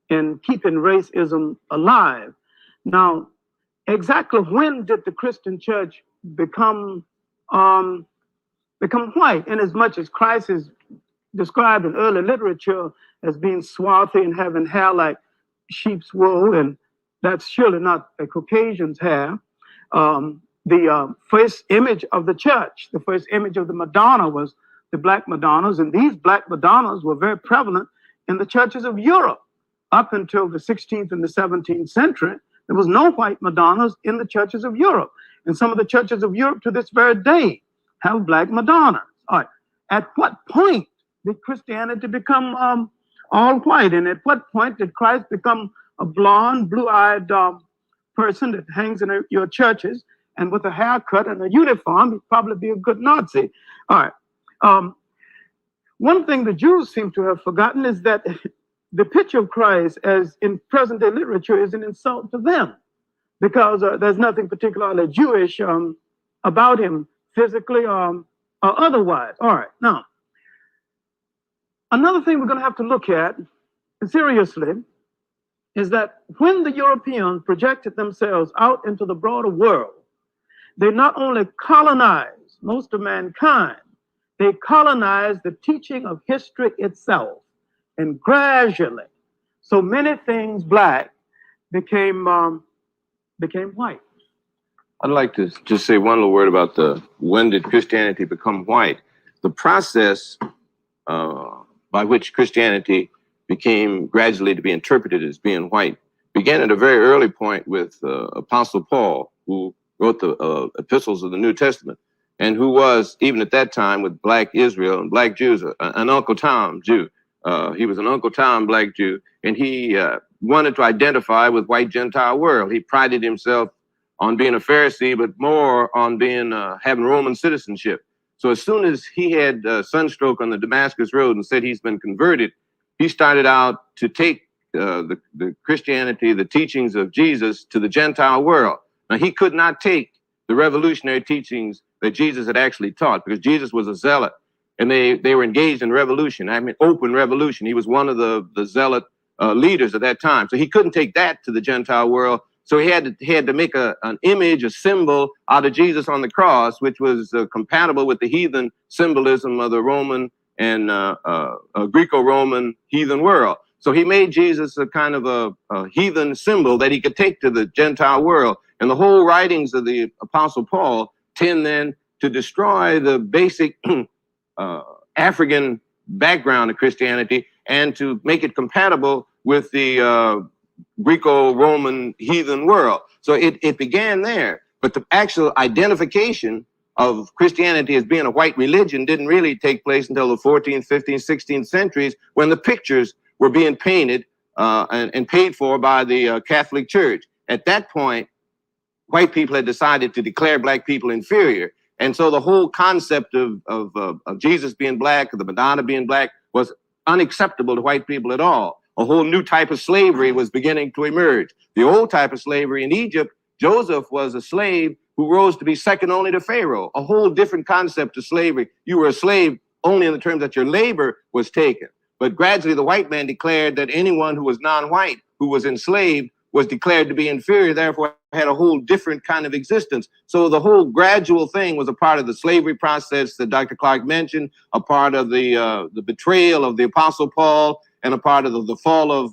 in keeping racism alive. Now, exactly when did the Christian church become become white, in as much as Christ is described in early literature as being swarthy and having hair like sheep's wool, and that's surely not a Caucasian's hair. The first image of the church, the first image of the Madonna was the Black Madonnas, and these Black Madonnas were very prevalent in the churches of Europe. Up until the 16th and the 17th century, there was no white Madonnas in the churches of Europe. And some of the churches of Europe to this very day have Black Madonnas. All right. At what point did Christianity become all white? And at what point did Christ become a blonde, blue-eyed person that hangs in your churches, and with a haircut and a uniform, he'd probably be a good Nazi? All right. One thing the Jews seem to have forgotten is that the picture of Christ, as in present-day literature, is an insult to them, because there's nothing particularly Jewish about him, physically or otherwise. All right. Now, another thing we're going to have to look at seriously is that when the Europeans projected themselves out into the broader world, they not only colonized most of mankind, they colonized the teaching of history itself. And gradually, so many things Black became white. I'd like to just say one little word about when did Christianity become white. The process by which Christianity became gradually to be interpreted as being white began at a very early point with Apostle Paul, who wrote the epistles of the New Testament, and who was, even at that time, with Black Israel and Black Jews, an Uncle Tom Jew. He was an Uncle Tom Black Jew, and he wanted to identify with white Gentile world. He prided himself on being a Pharisee, but more on being having Roman citizenship. So as soon as he had sunstroke on the Damascus Road and said he's been converted, he started out to take the Christianity, the teachings of Jesus, to the Gentile world. Now, he could not take the revolutionary teachings that Jesus had actually taught, because Jesus was a zealot, and they were engaged in revolution. I mean, open revolution. He was one of the zealot leaders at that time. So he couldn't take that to the Gentile world. So he had to make an image, a symbol out of Jesus on the cross, which was compatible with the heathen symbolism of the Roman and Greco-Roman heathen world. So he made Jesus a kind of a heathen symbol that he could take to the Gentile world. And the whole writings of the Apostle Paul tend then to destroy the basic African background of Christianity and to make it compatible with the Greco-Roman heathen world. So it began there. But the actual identification of Christianity as being a white religion didn't really take place until the 14th, 15th, 16th centuries, when the pictures were being painted and paid for by the Catholic Church. At that point, white people had decided to declare Black people inferior. And so the whole concept of Jesus being Black, or the Madonna being Black, was unacceptable to white people at all. A whole new type of slavery was beginning to emerge. The old type of slavery in Egypt, Joseph was a slave who rose to be second only to Pharaoh. A whole different concept of slavery. You were a slave only in the terms that your labor was taken. But gradually the white man declared that anyone who was non-white, who was enslaved, was declared to be inferior, therefore had a whole different kind of existence. So the whole gradual thing was a part of the slavery process that Dr. Clark mentioned, a part of the betrayal of the Apostle Paul, and a part of the fall of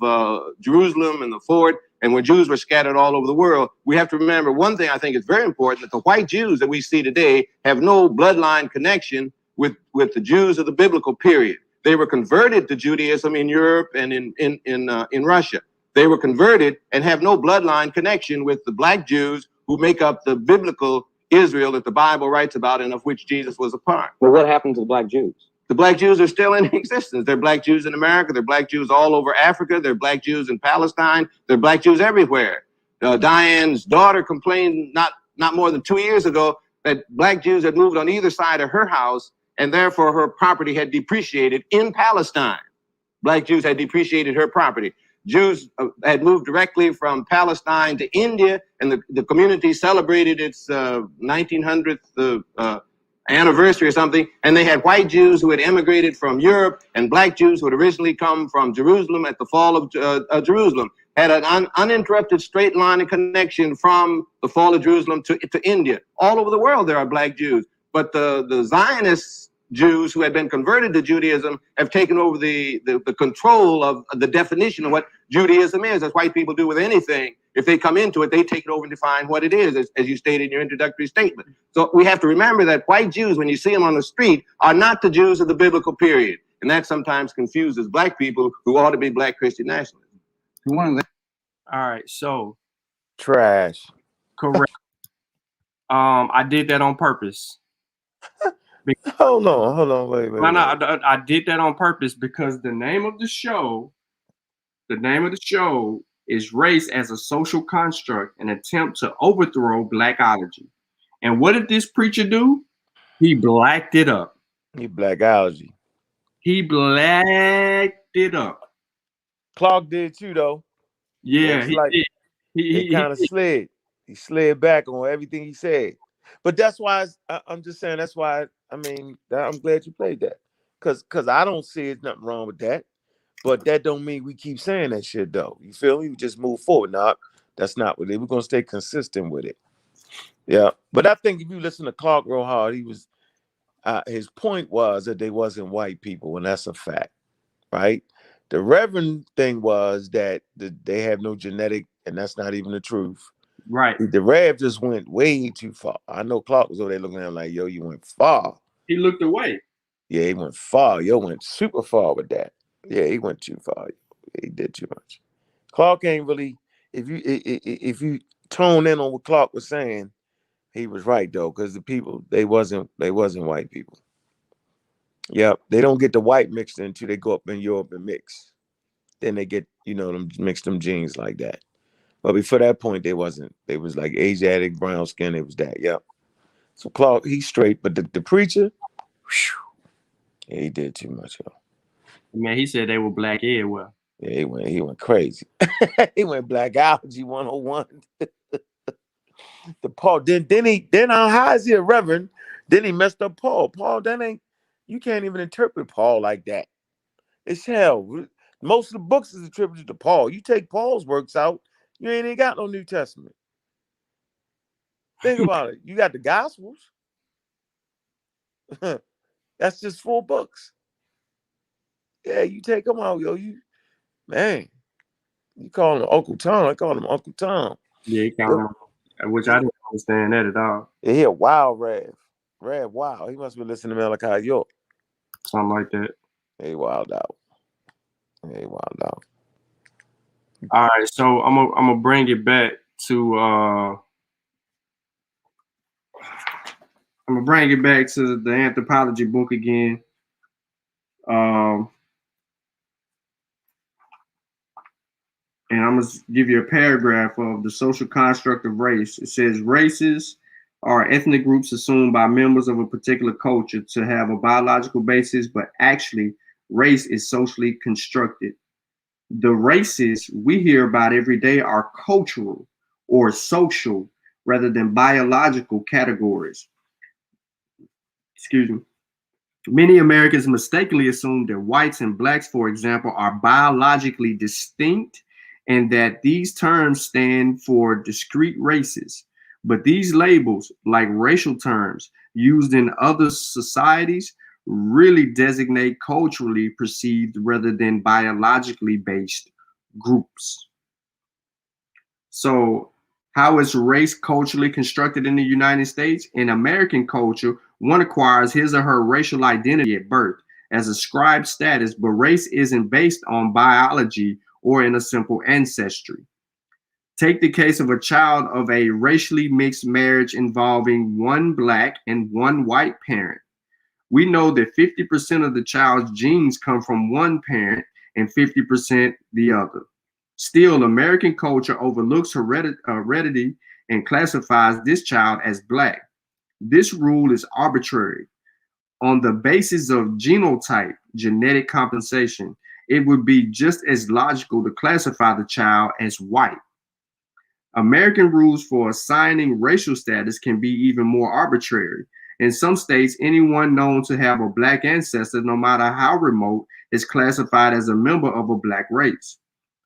Jerusalem and the fort, and where Jews were scattered all over the world. We have to remember one thing I think is very important, that the white Jews that we see today have no bloodline connection with the Jews of the biblical period. They were converted to Judaism in Europe and in Russia. They were converted and have no bloodline connection with the Black Jews who make up the biblical Israel that the Bible writes about and of which Jesus was a part. Well, what happened to the Black Jews? The Black Jews are still in existence. They're Black Jews in America. They're Black Jews all over Africa. They're Black Jews in Palestine. They're Black Jews everywhere. Diane's daughter complained not more than 2 years ago that Black Jews had moved on either side of her house, and therefore her property had depreciated in Palestine. Black Jews had depreciated her property. Jews had moved directly from Palestine to India, and the community celebrated its 1900th anniversary or something, and they had white Jews who had immigrated from Europe and Black Jews who had originally come from Jerusalem at the fall of Jerusalem, had an uninterrupted straight line of connection from the fall of Jerusalem to India. All over the world there are Black Jews. But the Zionist Jews who had been converted to Judaism have taken over the control of the definition of what Judaism is, as white people do with anything. If they come into it, they take it over and define what it is, as you stated in your introductory statement. So we have to remember that white Jews, when you see them on the street, are not the Jews of the biblical period. And that sometimes confuses black people who ought to be black Christian nationalists. All right, so Trash. correct. I did that on purpose. Hold on, wait. No, I did that on purpose because the name of the show is Race as a Social Construct, an attempt to overthrow Blackology. And what did this preacher do? He blacked it up. He Blackology. He blacked it up. Clark did too, though. Yeah, he did. He kind of slid. He slid back on everything he said. But that's why I'm just saying. That's why I'm glad you played that, because I don't see there's nothing wrong with that. But that don't mean we keep saying that shit, though. You feel me? We just move forward. No, that's not what it. We're gonna stay consistent with it. Yeah. But I think if you listen to Clark real hard, he was his point was that they wasn't white people, and that's a fact, right? The Reverend thing was that they have no genetic, and that's not even the truth. Right. The Rev just went way too far. I know Clark was over there looking at him like, yo, you went far. He looked away. Yeah, he went far. Yo went super far with that. Yeah, he went too far. He did too much. Clark ain't really, if you tone in on what Clark was saying, he was right though, because the people, they wasn't white people. Yep, they don't get the white mixed into, they go up in Europe and mix. Then they get, them mix them genes like that. But before that point, they wasn't. They was like Asiatic, brown skin. It was that. Yep. So Clark, he's straight, but the preacher, yeah, he did too much, yo. Man, he said they were black everywhere. Yeah, he went crazy. He went Blackology 101. The Paul, then how is he a reverend? Then he messed up Paul. Paul, you can't even interpret Paul like that. It's hell. Most of the books is attributed to Paul. You take Paul's works out, you ain't got no New Testament. Think about it. You got the Gospels. That's just 4 books. Yeah, you take them out, yo. You call him Uncle Tom. I call him Uncle Tom. Yeah, he called him, which I didn't understand that at all. Yeah, he a wild Rev. Rev, wow. He must be listening to Malachi York. Something like that. He wild out. All right, so I'm gonna bring it back to the Anthropology book again. And I'm gonna give you a paragraph of the social construct of race. It says races are ethnic groups assumed by members of a particular culture to have a biological basis, but actually race is socially constructed. The races we hear about every day are cultural or social rather than biological categories. Excuse me. Many Americans mistakenly assume that whites and blacks, for example, are biologically distinct and that these terms stand for discrete races. But these labels, like racial terms used in other societies, really designate culturally perceived rather than biologically based groups. So, how is race culturally constructed in the United States? In American culture, one acquires his or her racial identity at birth as ascribed status, but race isn't based on biology or in a simple ancestry. Take the case of a child of a racially mixed marriage involving one black and one white parent. We know that 50% of the child's genes come from one parent and 50% the other. Still, American culture overlooks heredity and classifies this child as black. This rule is arbitrary. On the basis of genotype, genetic compensation, it would be just as logical to classify the child as white. American rules for assigning racial status can be even more arbitrary. In some states, anyone known to have a black ancestor, no matter how remote, is classified as a member of a black race.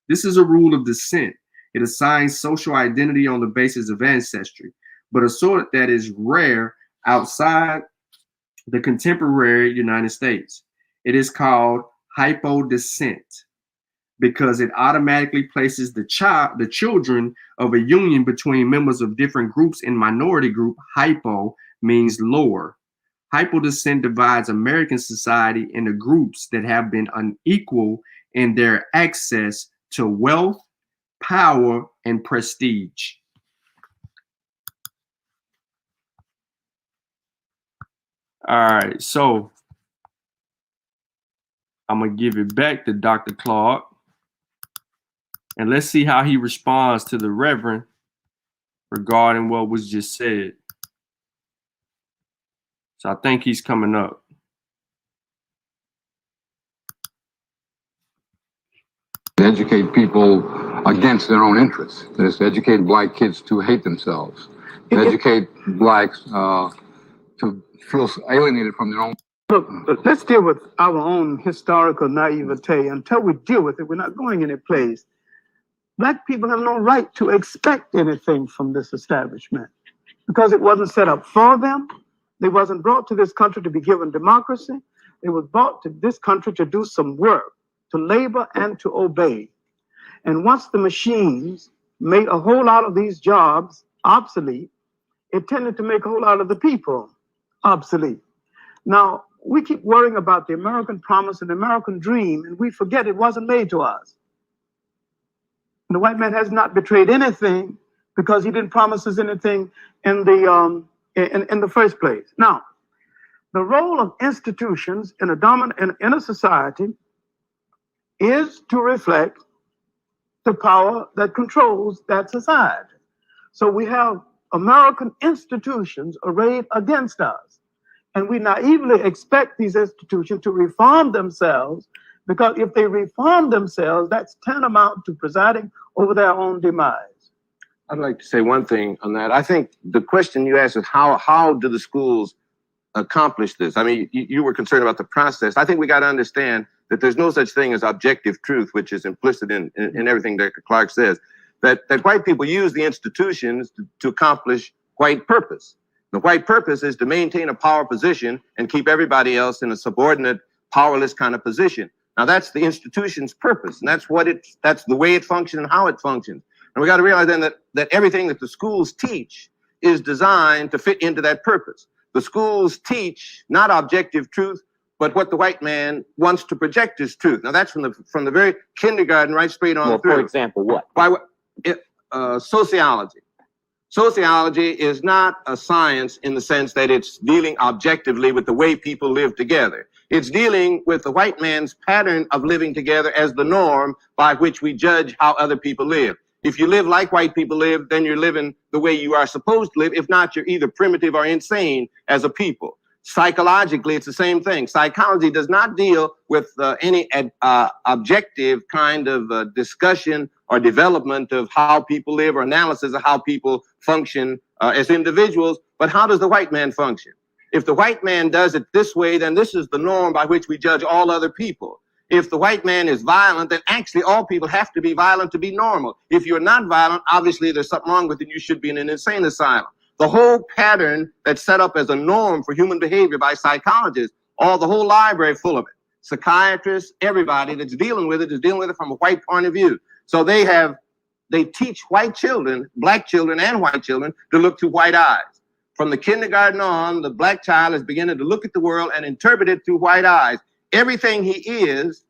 This is a rule of descent. It assigns social identity on the basis of ancestry, but a sort that is rare outside the contemporary United States. It is called hypodescent because it automatically places the children of a union between members of different groups in minority group. Hypo means lower. Hypodescent divides American society into groups that have been unequal in their access to wealth, power, and prestige. All right, so I'm going to give it back to Dr. Clark. And let's see how he responds to the Reverend regarding what was just said. So I think he's coming up. Educate people against their own interests. That is to educate black kids to hate themselves. To educate blacks to feel alienated from their own. Look, let's deal with our own historical naivete. Until we deal with it, we're not going any place. Black people have no right to expect anything from this establishment because it wasn't set up for them. They wasn't brought to this country to be given democracy. They were brought to this country to do some work, to labor and to obey. And once the machines made a whole lot of these jobs obsolete, it tended to make a whole lot of the people obsolete. Now, we keep worrying about the American promise and the American dream, and we forget it wasn't made to us. And the white man has not betrayed anything because he didn't promise us anything in the first place. Now, the role of institutions in a society is to reflect the power that controls that society. So we have American institutions arrayed against us. And we naively expect these institutions to reform themselves, because if they reform themselves, that's tantamount to presiding over their own demise. I'd like to say one thing on that. I think the question you asked is how do the schools accomplish this? I mean, you were concerned about the process. I think we got to understand that there's no such thing as objective truth, which is implicit in everything Dr. Clark says, that white people use the institutions to accomplish white purpose. The white purpose is to maintain a power position and keep everybody else in a subordinate, powerless kind of position. Now that's the institution's purpose, and that's the way it functions and how it functions. And we got to realize then that everything that the schools teach is designed to fit into that purpose. The schools teach not objective truth, but what the white man wants to project as truth. Now that's from the very kindergarten right straight on through. For example, what? Sociology. Sociology is not a science in the sense that it's dealing objectively with the way people live together. It's dealing with the white man's pattern of living together as the norm by which we judge how other people live. If you live like white people live, then you're living the way you are supposed to live. If not, you're either primitive or insane as a people. Psychologically, it's the same thing. Psychology does not deal with any objective kind of discussion or development of how people live or analysis of how people function as individuals, but how does the white man function? If the white man does it this way, then this is the norm by which we judge all other people. If the white man is violent, then actually all people have to be violent to be normal. If you're not violent, obviously there's something wrong with you. You should be in an insane asylum. The whole pattern that's set up as a norm for human behavior by psychologists, the whole library full of it. Psychiatrists, everybody that's dealing with it is dealing with it from a white point of view. So they teach white children, black children and white children, to look through white eyes. From the kindergarten on, the black child is beginning to look at the world and interpret it through white eyes. Everything he is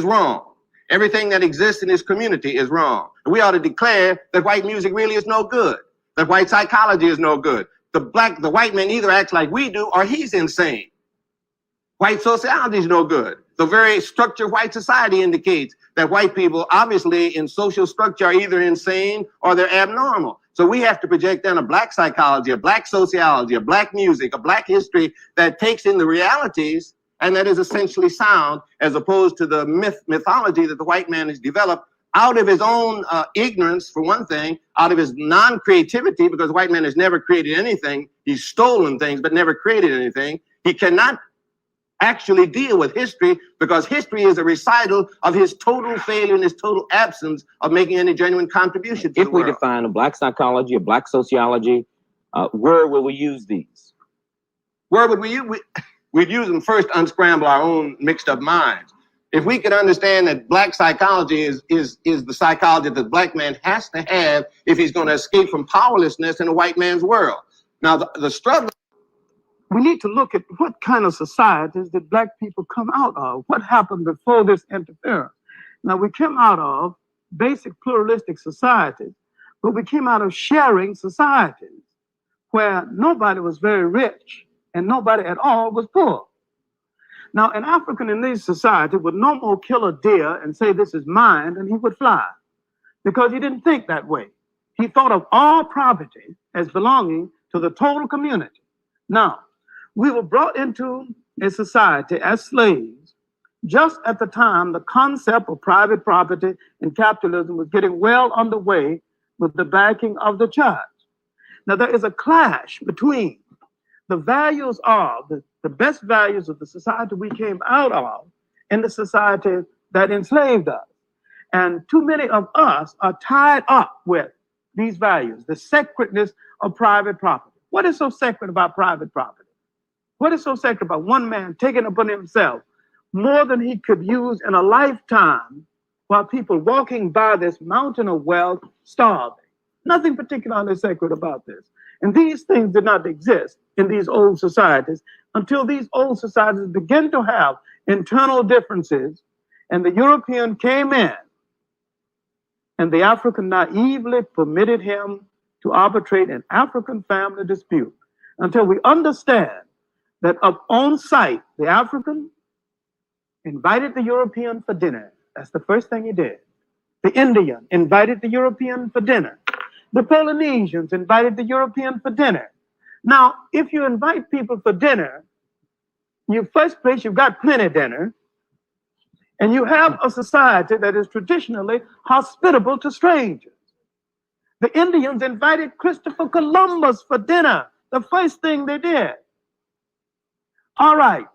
wrong. Everything that exists in his community is wrong. And we ought to declare that white music really is no good, that white psychology is no good. The white man either acts like we do or he's insane. White sociology is no good. The very structure of white society indicates that white people, obviously in social structure, are either insane or they're abnormal. So we have to project then a black psychology, a black sociology, a black music, a black history that takes in the realities and that is essentially sound, as opposed to the mythology that the white man has developed out of his own ignorance, for one thing, out of his non-creativity, because the white man has never created anything. He's stolen things, but never created anything. He cannot actually deal with history because history is a recital of his total failure and his total absence of making any genuine contribution to the world. If we define a black psychology, a black sociology, where will we use these? Where would we use? We'd use them first to unscramble our own mixed up minds. If we could understand that black psychology is the psychology that the black man has to have if he's going to escape from powerlessness in a white man's world. Now, the struggle. We need to look at what kind of societies did black people come out of? What happened before this interference? Now, we came out of basic pluralistic societies, but we came out of sharing societies where nobody was very rich and nobody at all was poor. Now, an African in these societies would no more kill a deer and say, this is mine, and he would fly, because he didn't think that way. He thought of all property as belonging to the total community. Now, we were brought into a society as slaves just at the time the concept of private property and capitalism was getting well underway with the backing of the church. Now, there is a clash between the values of, the best values of the society we came out of and the society that enslaved us. And too many of us are tied up with these values, the sacredness of private property. What is so sacred about private property? What is so sacred about one man taking upon himself more than he could use in a lifetime while people walking by this mountain of wealth starving? Nothing particularly sacred about this. And these things did not exist in these old societies until these old societies began to have internal differences, and the European came in, and the African naively permitted him to arbitrate an African family dispute until we understand that on sight, the African invited the European for dinner. That's the first thing he did. The Indian invited the European for dinner. The Polynesians invited the European for dinner. Now, if you invite people for dinner, you first place, you've got plenty dinner, and you have a society that is traditionally hospitable to strangers. The Indians invited Christopher Columbus for dinner, the first thing they did. All right,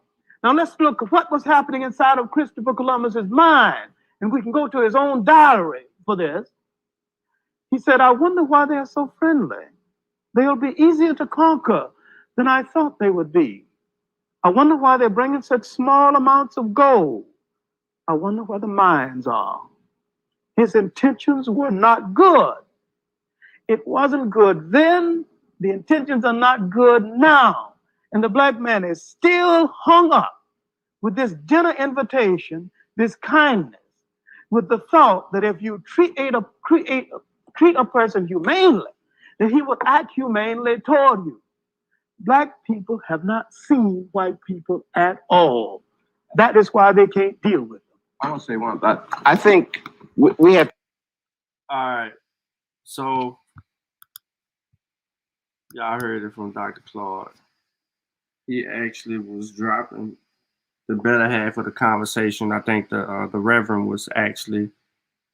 now let's look at what was happening inside of Christopher Columbus's mind, and we can go to his own diary for this. He said, I wonder why they're so friendly. They'll be easier to conquer than I thought they would be. I wonder why they're bringing such small amounts of gold. I wonder where the mines are. His intentions were not good. It wasn't good then. The intentions are not good now. And the black man is still hung up with this dinner invitation, this kindness, with the thought that if you treat a person humanely, that he would act humanely toward you. Black people have not seen white people at all. That is why they can't deal with them. I want to say one thing. I think we have. All right. So, y'all heard it from Dr. Claude. He actually was dropping the better half of the conversation. I think the Reverend was actually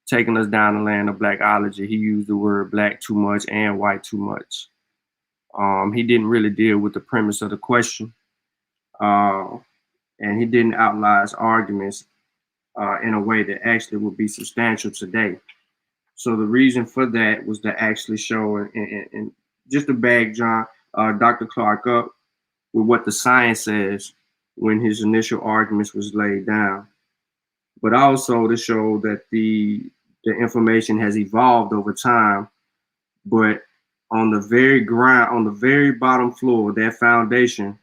taking us down the land of Blackology. He used the word black too much and white too much. He didn't really deal with the premise of the question. And he didn't outline his arguments in a way that actually would be substantial today. So the reason for that was to actually show and just to bag Dr. Clark up with what the science says when his initial arguments was laid down, but also to show that the information has evolved over time, but on the very ground, on the very bottom floor, that foundation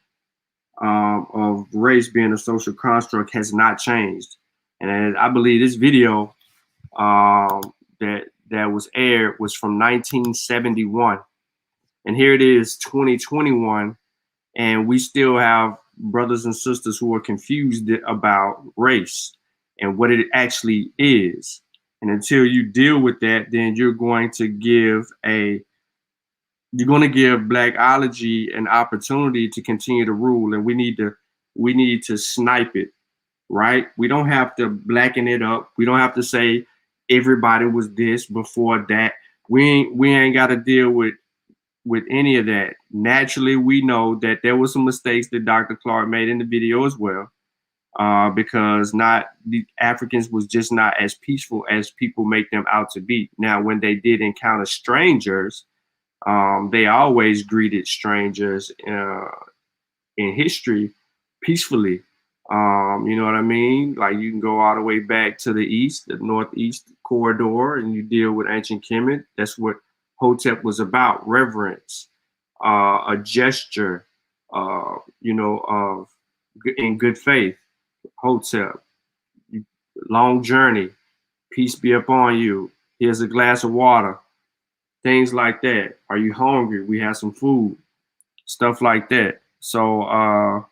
of race being a social construct has not changed. And I believe this video that was aired was from 1971, and here it is, 2021, and we still have brothers and sisters who are confused about race and what it actually is. And until you deal with that, then you're going to give Blackology an opportunity to continue to rule, and we need to snipe it, right? We don't have to blacken it up. We don't have to say everybody was this before that. We ain't got to deal with any of that. Naturally, we know that there were some mistakes that Dr. Clark made in the video as well, because the Africans was just not as peaceful as people make them out to be. Now, when they did encounter strangers, they always greeted strangers in history peacefully. You know what I mean? Like you can go all the way back to the east, the northeast corridor, and you deal with ancient Kemet. That's what Hotep was about: reverence, a gesture, of in good faith. Hotep, long journey, peace be upon you. Here's a glass of water. Things like that. Are you hungry? We have some food. Stuff like that. So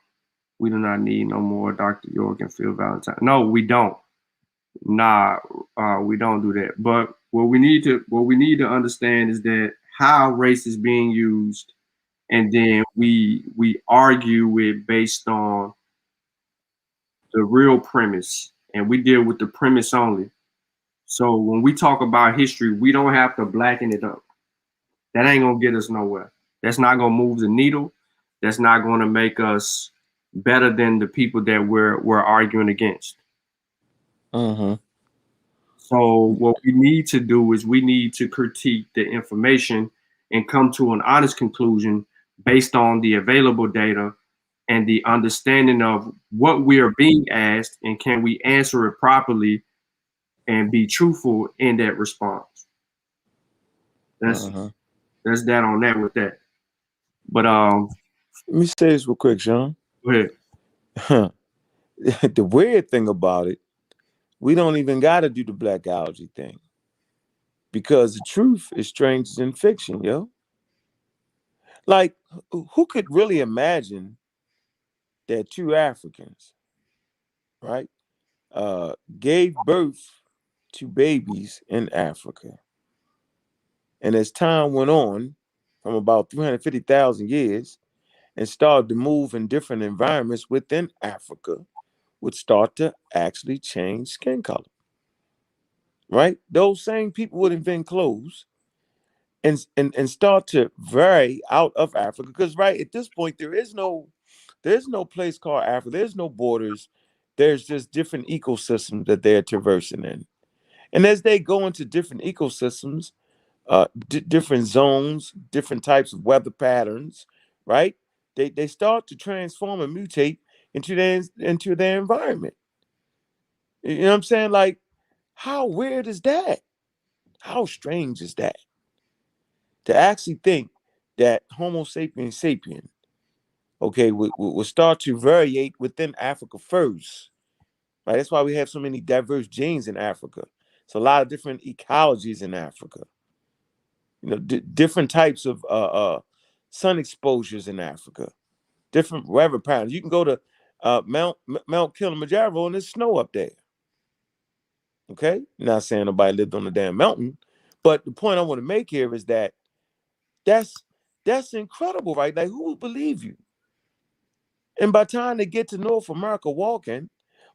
we do not need no more Dr. York and Phil Valentine. No, we don't. Nah, we don't do that. But what we need to understand is that how race is being used, and then we argue it based on the real premise, and we deal with the premise only. So when we talk about history, we don't have to blacken it up. That ain't gonna get us nowhere. That's not gonna move the needle. That's not gonna make us better than the people that we're arguing against. Mm-hmm. So what we need to do is we need to critique the information and come to an honest conclusion based on the available data and the understanding of what we are being asked, and can we answer it properly and be truthful in that response. That's that on that with that. But let me say this real quick, Sean. Go ahead. The weird thing about it, we don't even got to do the Blackology thing, because the truth is stranger than fiction, yo. Like, who could really imagine that two Africans, right, gave birth to babies in Africa, and as time went on, from about 350,000 years, and started to move in different environments within Africa, would start to actually change skin color, right? Those same people would invent clothes and start to vary out of Africa, because right at this point there's no place called Africa. There's no borders. There's just different ecosystems that they're traversing in, and as they go into different ecosystems, different zones, different types of weather patterns, right? They start to transform and mutate into their environment. You know what I'm saying? Like, how weird is that? How strange is that? To actually think that Homo sapiens sapien, okay, will start to variate within Africa first, right? That's why we have so many diverse genes in Africa. It's a lot of different ecologies in Africa. You know, different types of sun exposures in Africa, different weather patterns. You can go to Mount Kilimanjaro and there's snow up there. Okay, not saying nobody lived on the damn mountain, but the point I want to make here is that that's incredible, right? Like, who would believe you? And by the time they get to North America walking,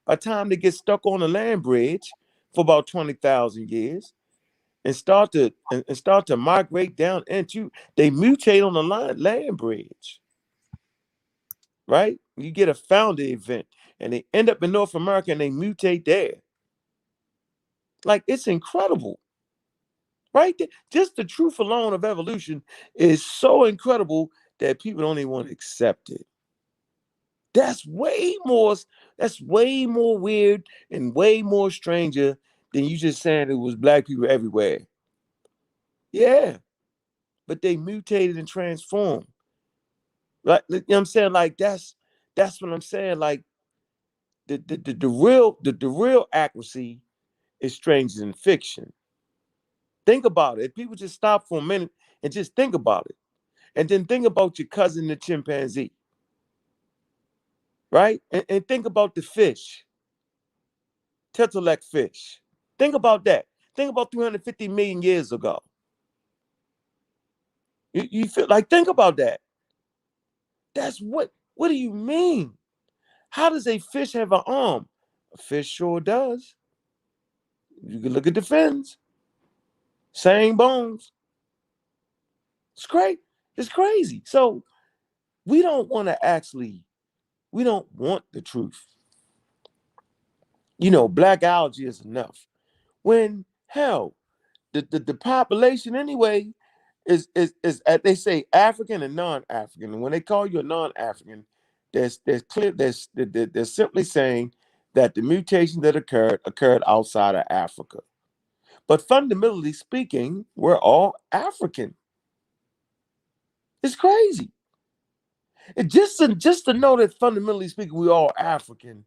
by the time they get stuck on a land bridge for about 20,000 years, and start to migrate down into, they mutate on the land bridge, right? You get a founder event and they end up in North America and they mutate there. Like, it's incredible, right? Just the truth alone of evolution is so incredible that people don't even want to accept it. That's way more weird and way more stranger than you just saying it was black people everywhere. Yeah, but they mutated and transformed. Like, you know what I'm saying? Like, that's what I'm saying. Like, the real accuracy is stranger than fiction. Think about it. If people just stop for a minute and just think about it, and then think about your cousin, the chimpanzee, right? And think about the fish, tetralek fish. Think about that. Think about 350 million years ago. You feel like, think about that. That's what do you mean? How does a fish have an arm? A fish sure does. You can look at the fins. Same bones. It's great. It's crazy. So we don't want the truth. You know, Blackology is enough. When hell, the population anyway is they say African and non-African. And when they call you a non-African, they're simply saying that the mutation that occurred outside of Africa. But fundamentally speaking, we're all African. It's crazy. Just to know that fundamentally speaking, we're all African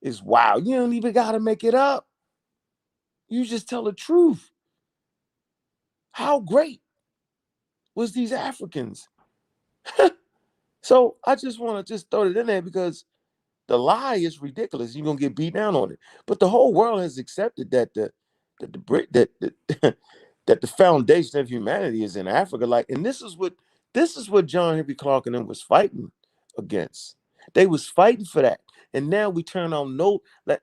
is wild. You don't even got to make it up. You just tell the truth. How great was these Africans? So I just want to just throw it in there because the lie is ridiculous. You're gonna get beat down on it. But the whole world has accepted that that the foundation of humanity is in Africa. Like, and this is what John Henry Clark and them was fighting against. They was fighting for that. And now we turn on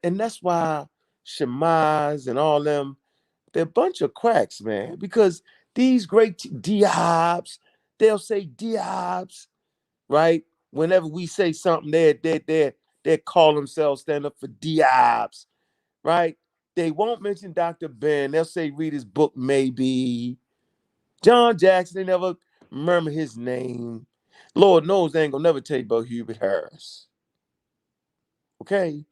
and that's why Shemaiahs and all them, they're a bunch of quacks, man. Because these great Diabs, they'll say Diabs, right? Whenever we say something, they call themselves stand up for Diabs, right? They won't mention Dr. Ben. They'll say read his book, maybe. John Jackson, they never murmur his name. Lord knows they ain't gonna never tell you about Hubert Harris. Okay?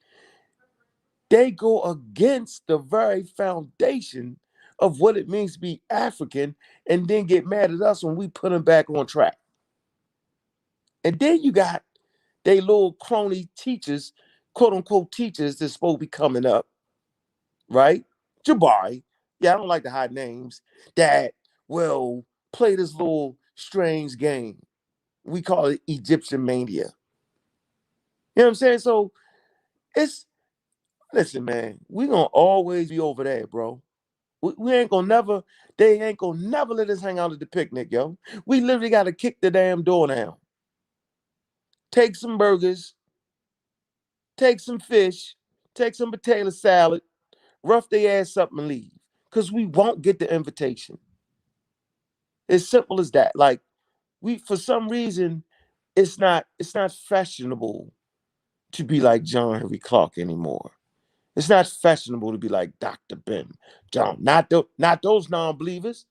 They go against the very foundation of what it means to be African and then get mad at us when we put them back on track. And then you got they little crony teachers, quote unquote teachers that's supposed to be coming up, right? Jabari, yeah, I don't like to hide names, that will play this little strange game. We call it Egyptian mania. You know what I'm saying? So listen, man, we gonna always be over there, bro. We ain't gonna never, they ain't gonna never let us hang out at the picnic, yo. We literally gotta kick the damn door down. Take some burgers, take some fish, take some potato salad, rough their ass up and leave. Because we won't get the invitation. It's simple as that. Like, for some reason, it's not fashionable to be like John Henry Clark anymore. It's not fashionable to be like Dr. Ben. Not those non-believers.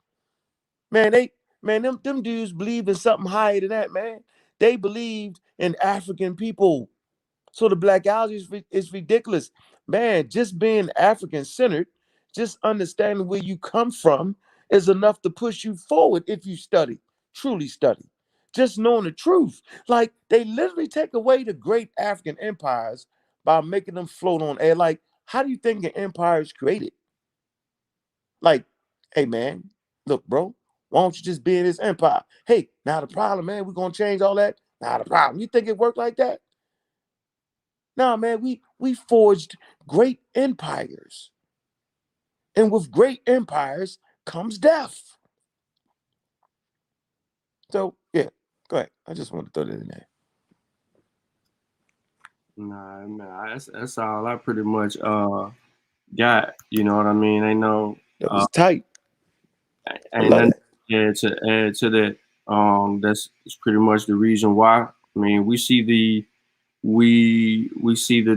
Man, them dudes believe in something higher than that, man. They believed in African people. So the Blackology is ridiculous. Man, just being African-centered, just understanding where you come from is enough to push you forward if you study, truly study. Just knowing the truth. Like, they literally take away the great African empires by making them float on air. Like, how do you think an empire is created? Like, hey, man, look, bro, why don't you just be in this empire? Hey, now the problem, man, we're going to change all that. Now the problem. You think it worked like that? No, man, we forged great empires. And with great empires comes death. So, yeah, go ahead. I just want to throw that in there. Nah, man, that's all I pretty much got. You know what I mean? I know that was tight. Ain't nothing to add to that. That's pretty much the reason why. I mean, we see the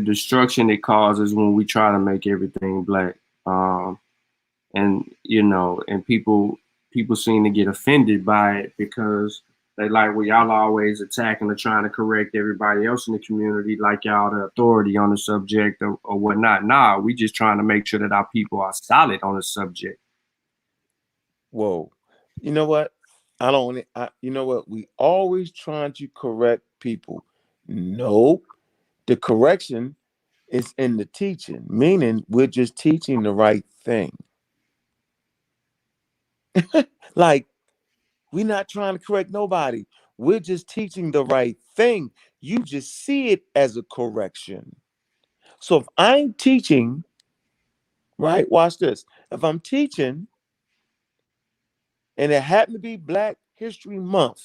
destruction it causes when we try to make everything black. And you know, and people seem to get offended by it because they like, well, y'all always attacking or trying to correct everybody else in the community, like y'all the authority on the subject or whatnot. Nah, we just trying to make sure that our people are solid on the subject. Whoa, you know what? You know what? We always trying to correct people. Nope. The correction is in the teaching, meaning we're just teaching the right thing. Like, we're not trying to correct nobody. We're just teaching the right thing. You just see it as a correction. So if I'm teaching, right, watch this. If I'm teaching and it happened to be Black History Month,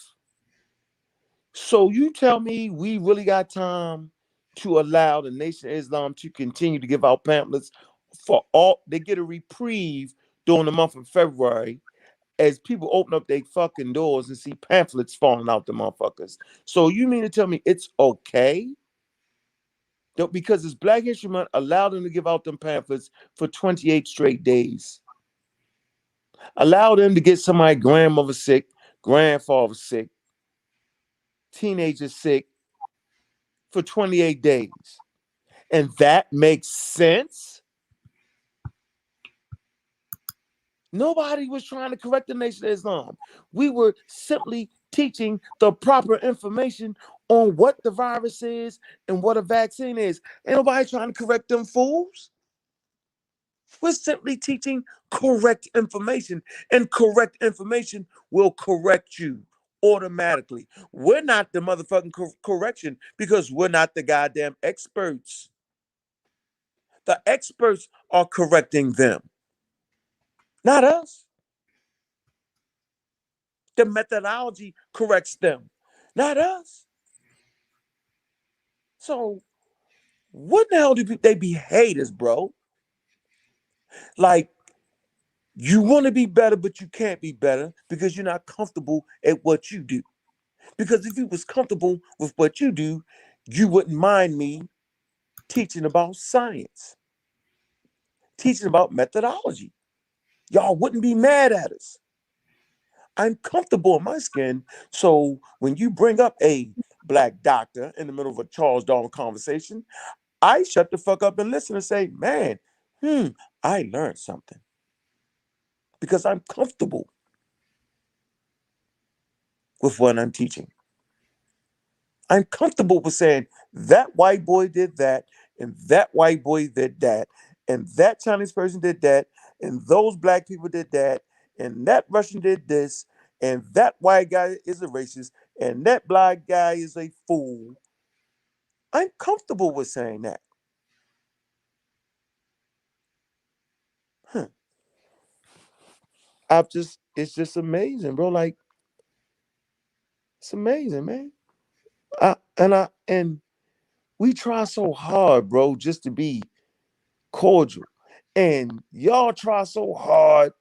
so you tell me we really got time to allow the Nation of Islam to continue to give out pamphlets for all, they get a reprieve during the month of February as people open up their fucking doors and see pamphlets falling out the motherfuckers. So you mean to tell me it's okay? Because it's Black History Month, allow them to give out them pamphlets for 28 straight days. Allow them to get somebody grandmother sick, grandfather sick, teenagers sick, for 28 days. And that makes sense. Nobody was trying to correct the Nation of Islam. We were simply teaching the proper information on what the virus is and what a vaccine is. Ain't nobody trying to correct them fools. We're simply teaching correct information, and correct information will correct you automatically. We're not the motherfucking correction because we're not the goddamn experts. The experts are correcting them, not us. The methodology corrects them, not us. So what the hell do they be haters, bro? Like, you want to be better, but you can't be better because you're not comfortable at what you do. Because if you was comfortable with what you do, you wouldn't mind me teaching about science, teaching about methodology. Y'all wouldn't be mad at us. I'm comfortable in my skin. So when you bring up a black doctor in the middle of a Charles Darwin conversation, I shut the fuck up and listen and say, man, I learned something. Because I'm comfortable with what I'm teaching. I'm comfortable with saying that white boy did that, and that white boy did that, and that Chinese person did that, and those black people did that, and that Russian did this, and that white guy is a racist, and that black guy is a fool. I'm comfortable with saying that. It's just amazing, bro. Like, it's amazing, man. And we try so hard, bro, just to be cordial. And y'all try so hard,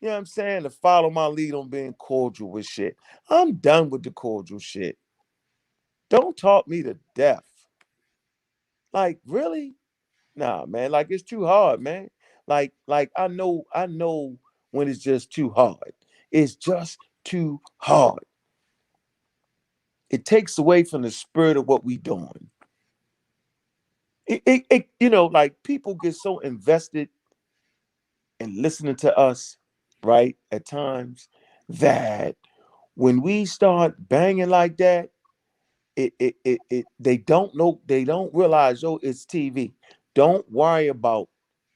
you know what I'm saying, to follow my lead on being cordial with shit. I'm done with the cordial shit. Don't talk me to death. Like, really? Nah, man. Like, it's too hard, man. Like I know when it's just too hard. It's just too hard. It takes away from the spirit of what we doing. It you know, like, people get so invested in listening to us, right, at times, that when we start banging like that, they don't know, they don't realize, yo, it's TV. Don't worry about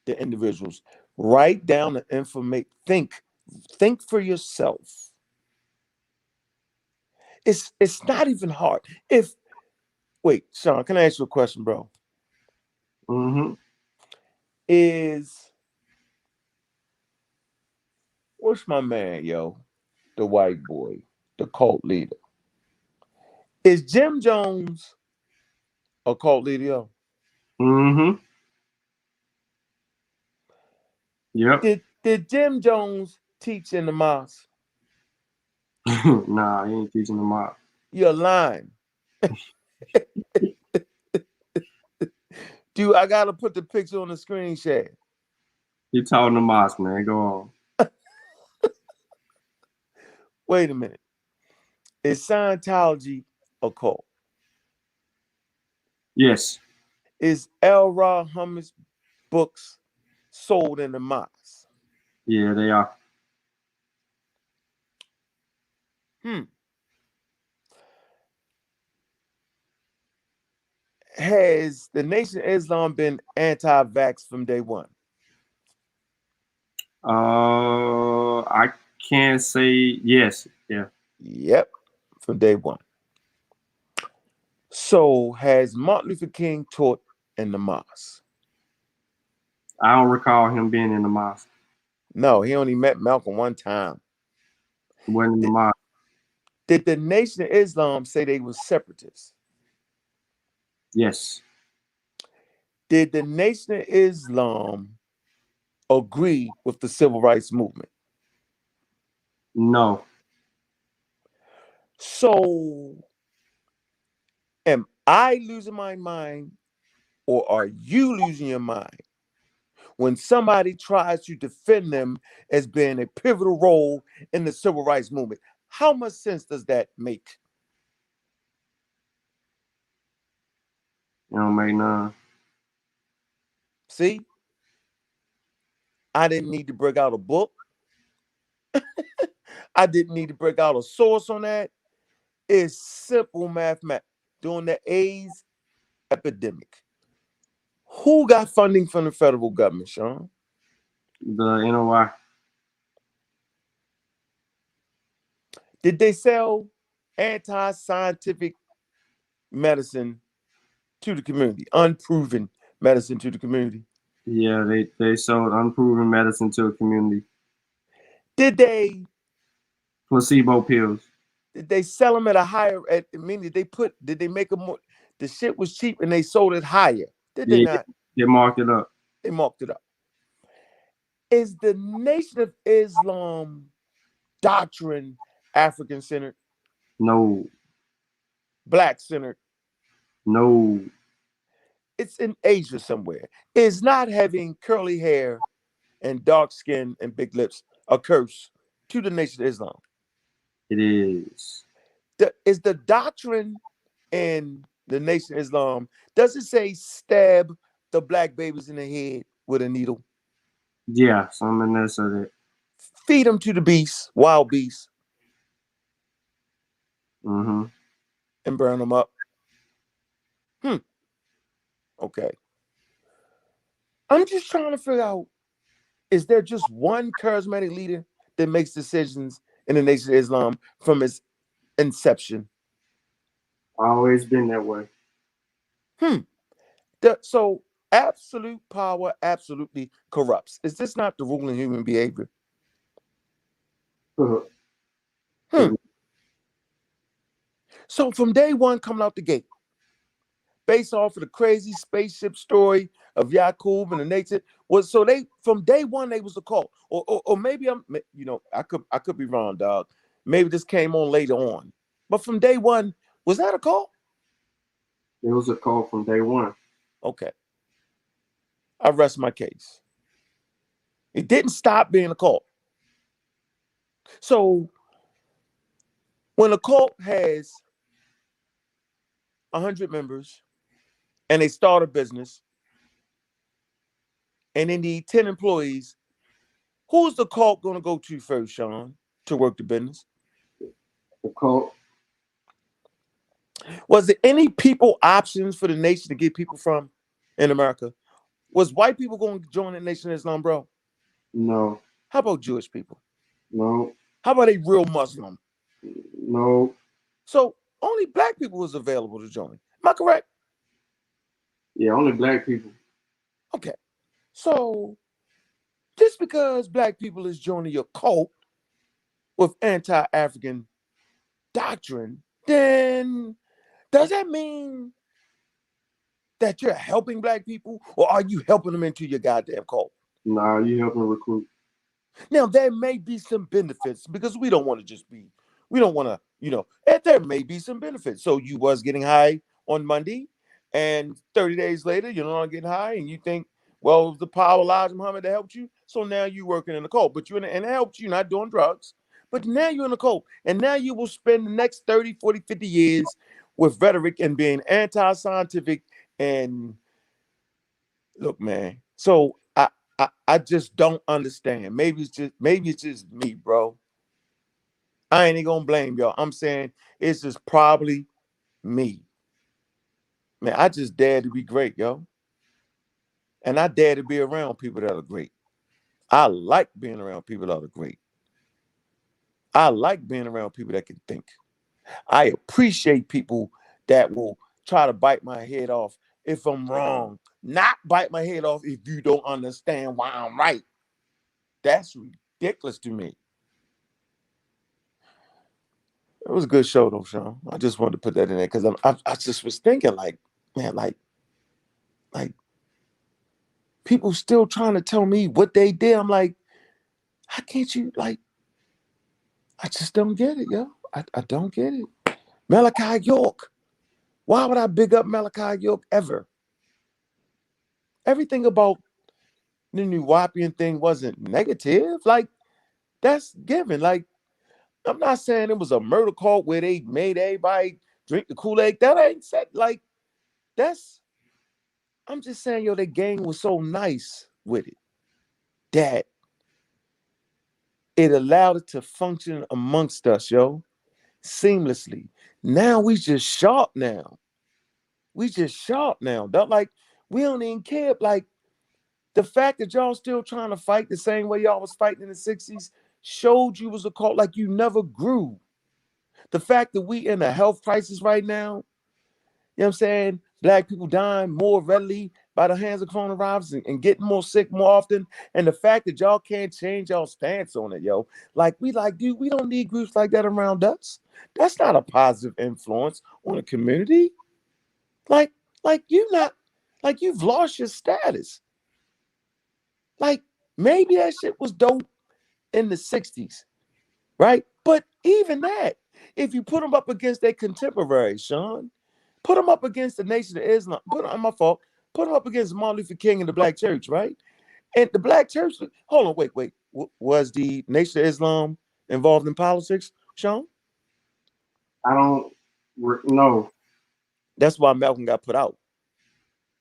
the individuals. Write down the information. Think for yourself. It's not even hard. Wait, Sean, can I ask you a question, bro? What's my man, yo? The white boy, the cult leader. Is Jim Jones a cult leader, yo? Yep. Did Jim Jones teach in the mosque? Nah, he ain't teaching them out. You're lying. Dude, I gotta put the picture on the screen share. He taught in the mosque, man. Go on. Wait a minute. Is Scientology a cult? Yes. Is L. Ra Muhammad's books sold in the mosque? Yeah, they are. Has the Nation of Islam been anti-vax from day one? I can't say yes. Yeah. Yep, from day one. So has Martin Luther King taught in the mosque? I don't recall him being in the mosque. No, he only met Malcolm one time. He wasn't in the mosque. Did the Nation of Islam say they were separatists? Yes. Did the Nation of Islam agree with the civil rights movement? No. So am I losing my mind, or are you losing your mind when somebody tries to defend them as being a pivotal role in the civil rights movement? How much sense does that make? It don't make none. See, I didn't need to break out a book. I didn't need to break out a source on that. It's simple mathematics. During the AIDS epidemic, who got funding from the federal government, Sean? The NOI. Did they sell anti-scientific medicine to the community, unproven medicine to the community? Yeah, they sold unproven medicine to a community. Did they Placebo pills. Did they sell them at a higher? Did they make them more? The shit was cheap and they sold it higher. Did they not? They marked it up. They marked it up. Is the Nation of Islam doctrine African centered? No. Black centered? No. It's in Asia somewhere. Is not having curly hair and dark skin and big lips a curse to the Nation of Islam? It is. Is the doctrine in the Nation of Islam, does it say stab the black babies in the head with a needle? Yeah, something in there said that. Feed them to the beasts, wild beasts. Mm-hmm. And burn them up. Okay. I'm just trying to figure out, is there just one charismatic leader that makes decisions in the Nation of Islam from its inception? Always been that way. So absolute power absolutely corrupts. Is this not the ruling human behavior? So from day one coming out the gate, based off of the crazy spaceship story of Yaqub and the nature, so they from day one they was a cult, or maybe I could be wrong, dog. Maybe this came on later on, but from day one, was that a cult? It was a cult from day one. Okay, I rest my case. It didn't stop being a cult. So when a cult has 100 members and they start a business and they need 10 employees, who's the cult going to go to first, Sean, to work the business? The cult. Was there any people options for the nation to get people from in America? Was white people going to join the Nation of Islam, bro? No. How about Jewish people? No. How about a real Muslim? No. So only black people was available to join. Am I correct? Yeah, only black people. Okay. So just because black people is joining your cult with anti-African doctrine, then does that mean that you're helping black people, or are you helping them into your goddamn cult? Nah, you helping recruit. Now, there may be some benefits because we don't want to, there may be some benefits. So you was getting high on Monday, and 30 days later, you're not getting high, and you think, well, it was the power of Elijah Muhammad that helped you. So now you're working in the cult, but and it helped you not doing drugs. But now you're in a cult, and now you will spend the next 30, 40, 50 years with rhetoric and being anti-scientific. And look, man, so I just don't understand. Maybe it's just me, bro. I ain't even gonna blame y'all. I'm saying it's just probably me. Man, I just dare to be great, yo. And I dare to be around people that are great. I like being around people that are great. I like being around people that can think. I appreciate people that will try to bite my head off if I'm wrong. Not bite my head off if you don't understand why I'm right. That's ridiculous to me. It was a good show though, Sean. I just wanted to put that in there because I just was thinking like, man, like people still trying to tell me what they did. I'm like, how can't you I just don't get it, yo. I don't get it. Malachi York. Why would I big up Malachi York ever? Everything about the New Wapian thing wasn't negative. Like, that's given. Like, I'm not saying it was a murder cult where they made everybody drink the Kool-Aid. That ain't said. Like, that's I'm just saying, yo, the gang was so nice with it that it allowed it to function amongst us, yo, seamlessly. Now we just sharp now. We just sharp now. Like, we don't even care. Like, the fact that y'all still trying to fight the same way y'all was fighting in the 60s showed you was a cult, like you never grew. The fact that we in a health crisis right now, you know what I'm saying? Black people dying more readily by the hands of coronavirus and getting more sick more often. And the fact that y'all can't change y'all stance on it, yo. Like, dude, we don't need groups like that around us. That's not a positive influence on a community. Like you've lost your status. Like, maybe that shit was dope in the 60s, right? But even that, if you put them up against their contemporaries, Sean, put them up against the Nation of Islam, put them up against Martin Luther King and the Black Church, right? And the Black Church, hold on, wait. Was the Nation of Islam involved in politics, Sean? I don't know. That's why Malcolm got put out.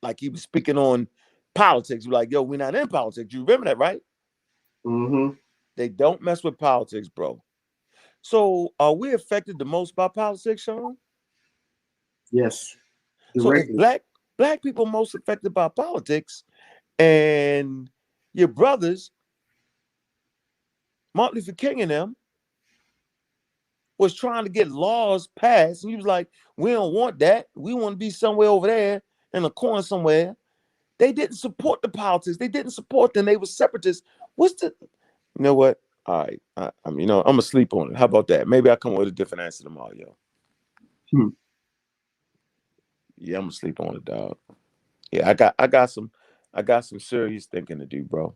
Like, he was speaking on politics. You're like, yo, we're not in politics. You remember that, right? Mm-hmm. They don't mess with politics, bro. So are we affected the most by politics, Sean? Yes. So if Directly. black people most affected by politics, and your brothers, Martin Luther King and them, was trying to get laws passed, and he was like, we don't want that. We want to be somewhere over there in a corner somewhere. They didn't support the politics. They didn't support them. They were separatists. You know what? All right. I'm going to sleep on it. How about that? Maybe I'll come up with a different answer tomorrow, yo. Yeah, I'm going to sleep on it, dog. Yeah, I got some serious thinking to do, bro.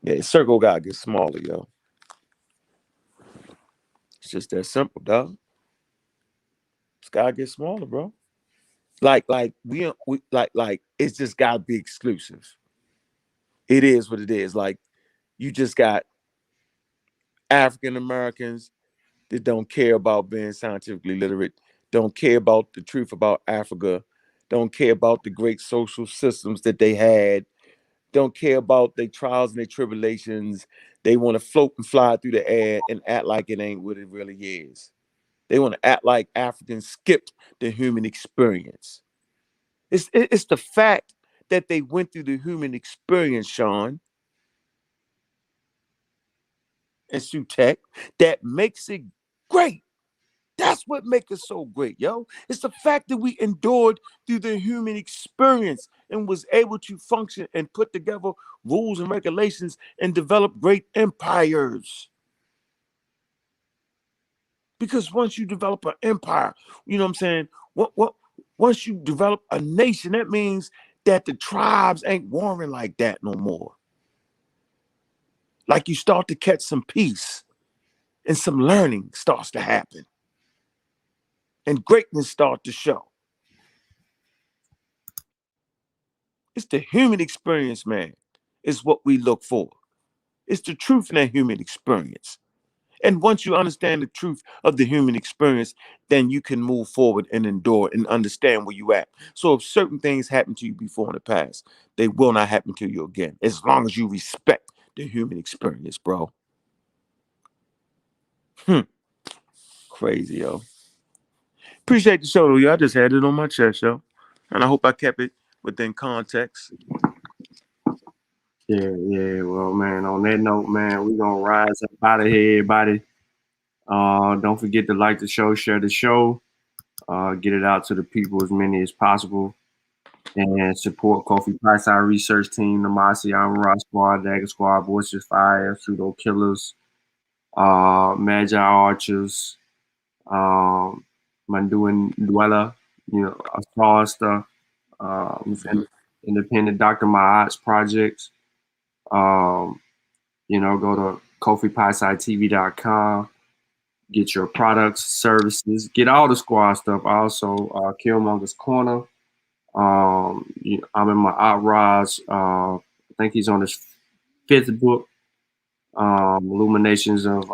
Yeah, circle gotta get smaller, yo. It's just that simple, dog. It's gotta get smaller, bro. Like we like it's just gotta be exclusive. It is what it is. Like, you just got African Americans that don't care about being scientifically literate, don't care about the truth about Africa, don't care about the great social systems that they had, don't care about their trials and their tribulations. They want to float and fly through the air and act like it ain't what it really is. They want to act like Africans skipped the human experience. It's the fact that they went through the human experience, Sean and Sutek, that makes it great. That's what makes it so great, yo. It's the fact that we endured through the human experience and was able to function and put together rules and regulations and develop great empires. Because once you develop an empire, you know what I'm saying? What once you develop a nation, that means that the tribes ain't warring like that no more. Like, you start to catch some peace and some learning starts to happen. And greatness start to show. It's the human experience, man, is what we look for. It's the truth in that human experience. And once you understand the truth of the human experience, then you can move forward and endure and understand where you at. So if certain things happen to you before in the past, they will not happen to you again, as long as you respect the human experience, bro. Crazy, yo. Appreciate the show, though, yo. I just had it on my chest, yo. And I hope I kept it within context. Yeah. Well, man, on that note, man, we're gonna rise up out of here, everybody. Don't forget to like the show, share the show, get it out to the people, as many as possible, and support Kofi Price, our research team, the Masi Amara Squad, Dagger Squad, Voices Fire, Pseudo Killers, Magi Archers, Manduan Dweller, Star stuff, Independent Dr. Maat's projects. Go to KofiPieSideTV.com. Get your products, services, get all the squad stuff. Also, Killmonger's Corner. I'm in my Outrage. I think he's on his 5th book. Illuminations of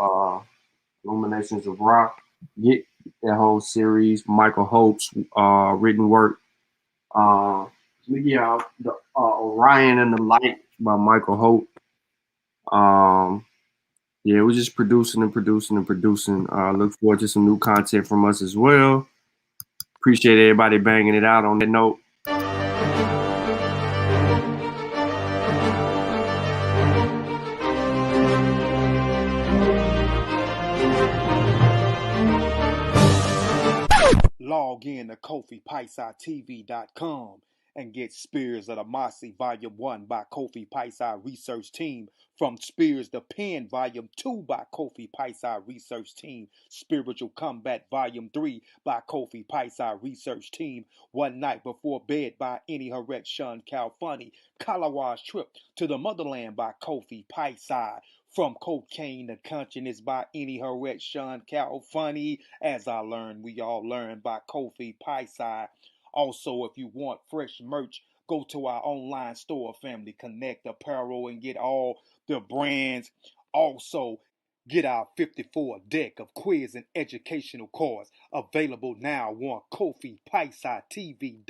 Rock. Get that whole series. Michael Holt's written work. Yeah, the Orion and the Light by Michael Holt. Yeah, we're just producing and producing and producing. Look forward to some new content from us as well. Appreciate everybody banging it out on that note. Log in to KofiPaisaTV.com and get Spears of the Mossy Volume 1 by Kofi Paisa Research Team, from Spears the Pen Volume 2 by Kofi Paisa Research Team, Spiritual Combat Volume 3 by Kofi Paisa Research Team, One Night Before Bed by Any Haret Shun Calfunny, Kalawa's Trip to the Motherland by Kofi Paisa, From Cocaine to Consciousness by Any Haret Shun Calfunny, As I Learned, We All Learn by Kofi Paisa. Also, if you want fresh merch, go to our online store, Family Connect Apparel, and get all the brands. Also, get our 54 deck of quiz and educational cards available now on KofiPaisaTV.com.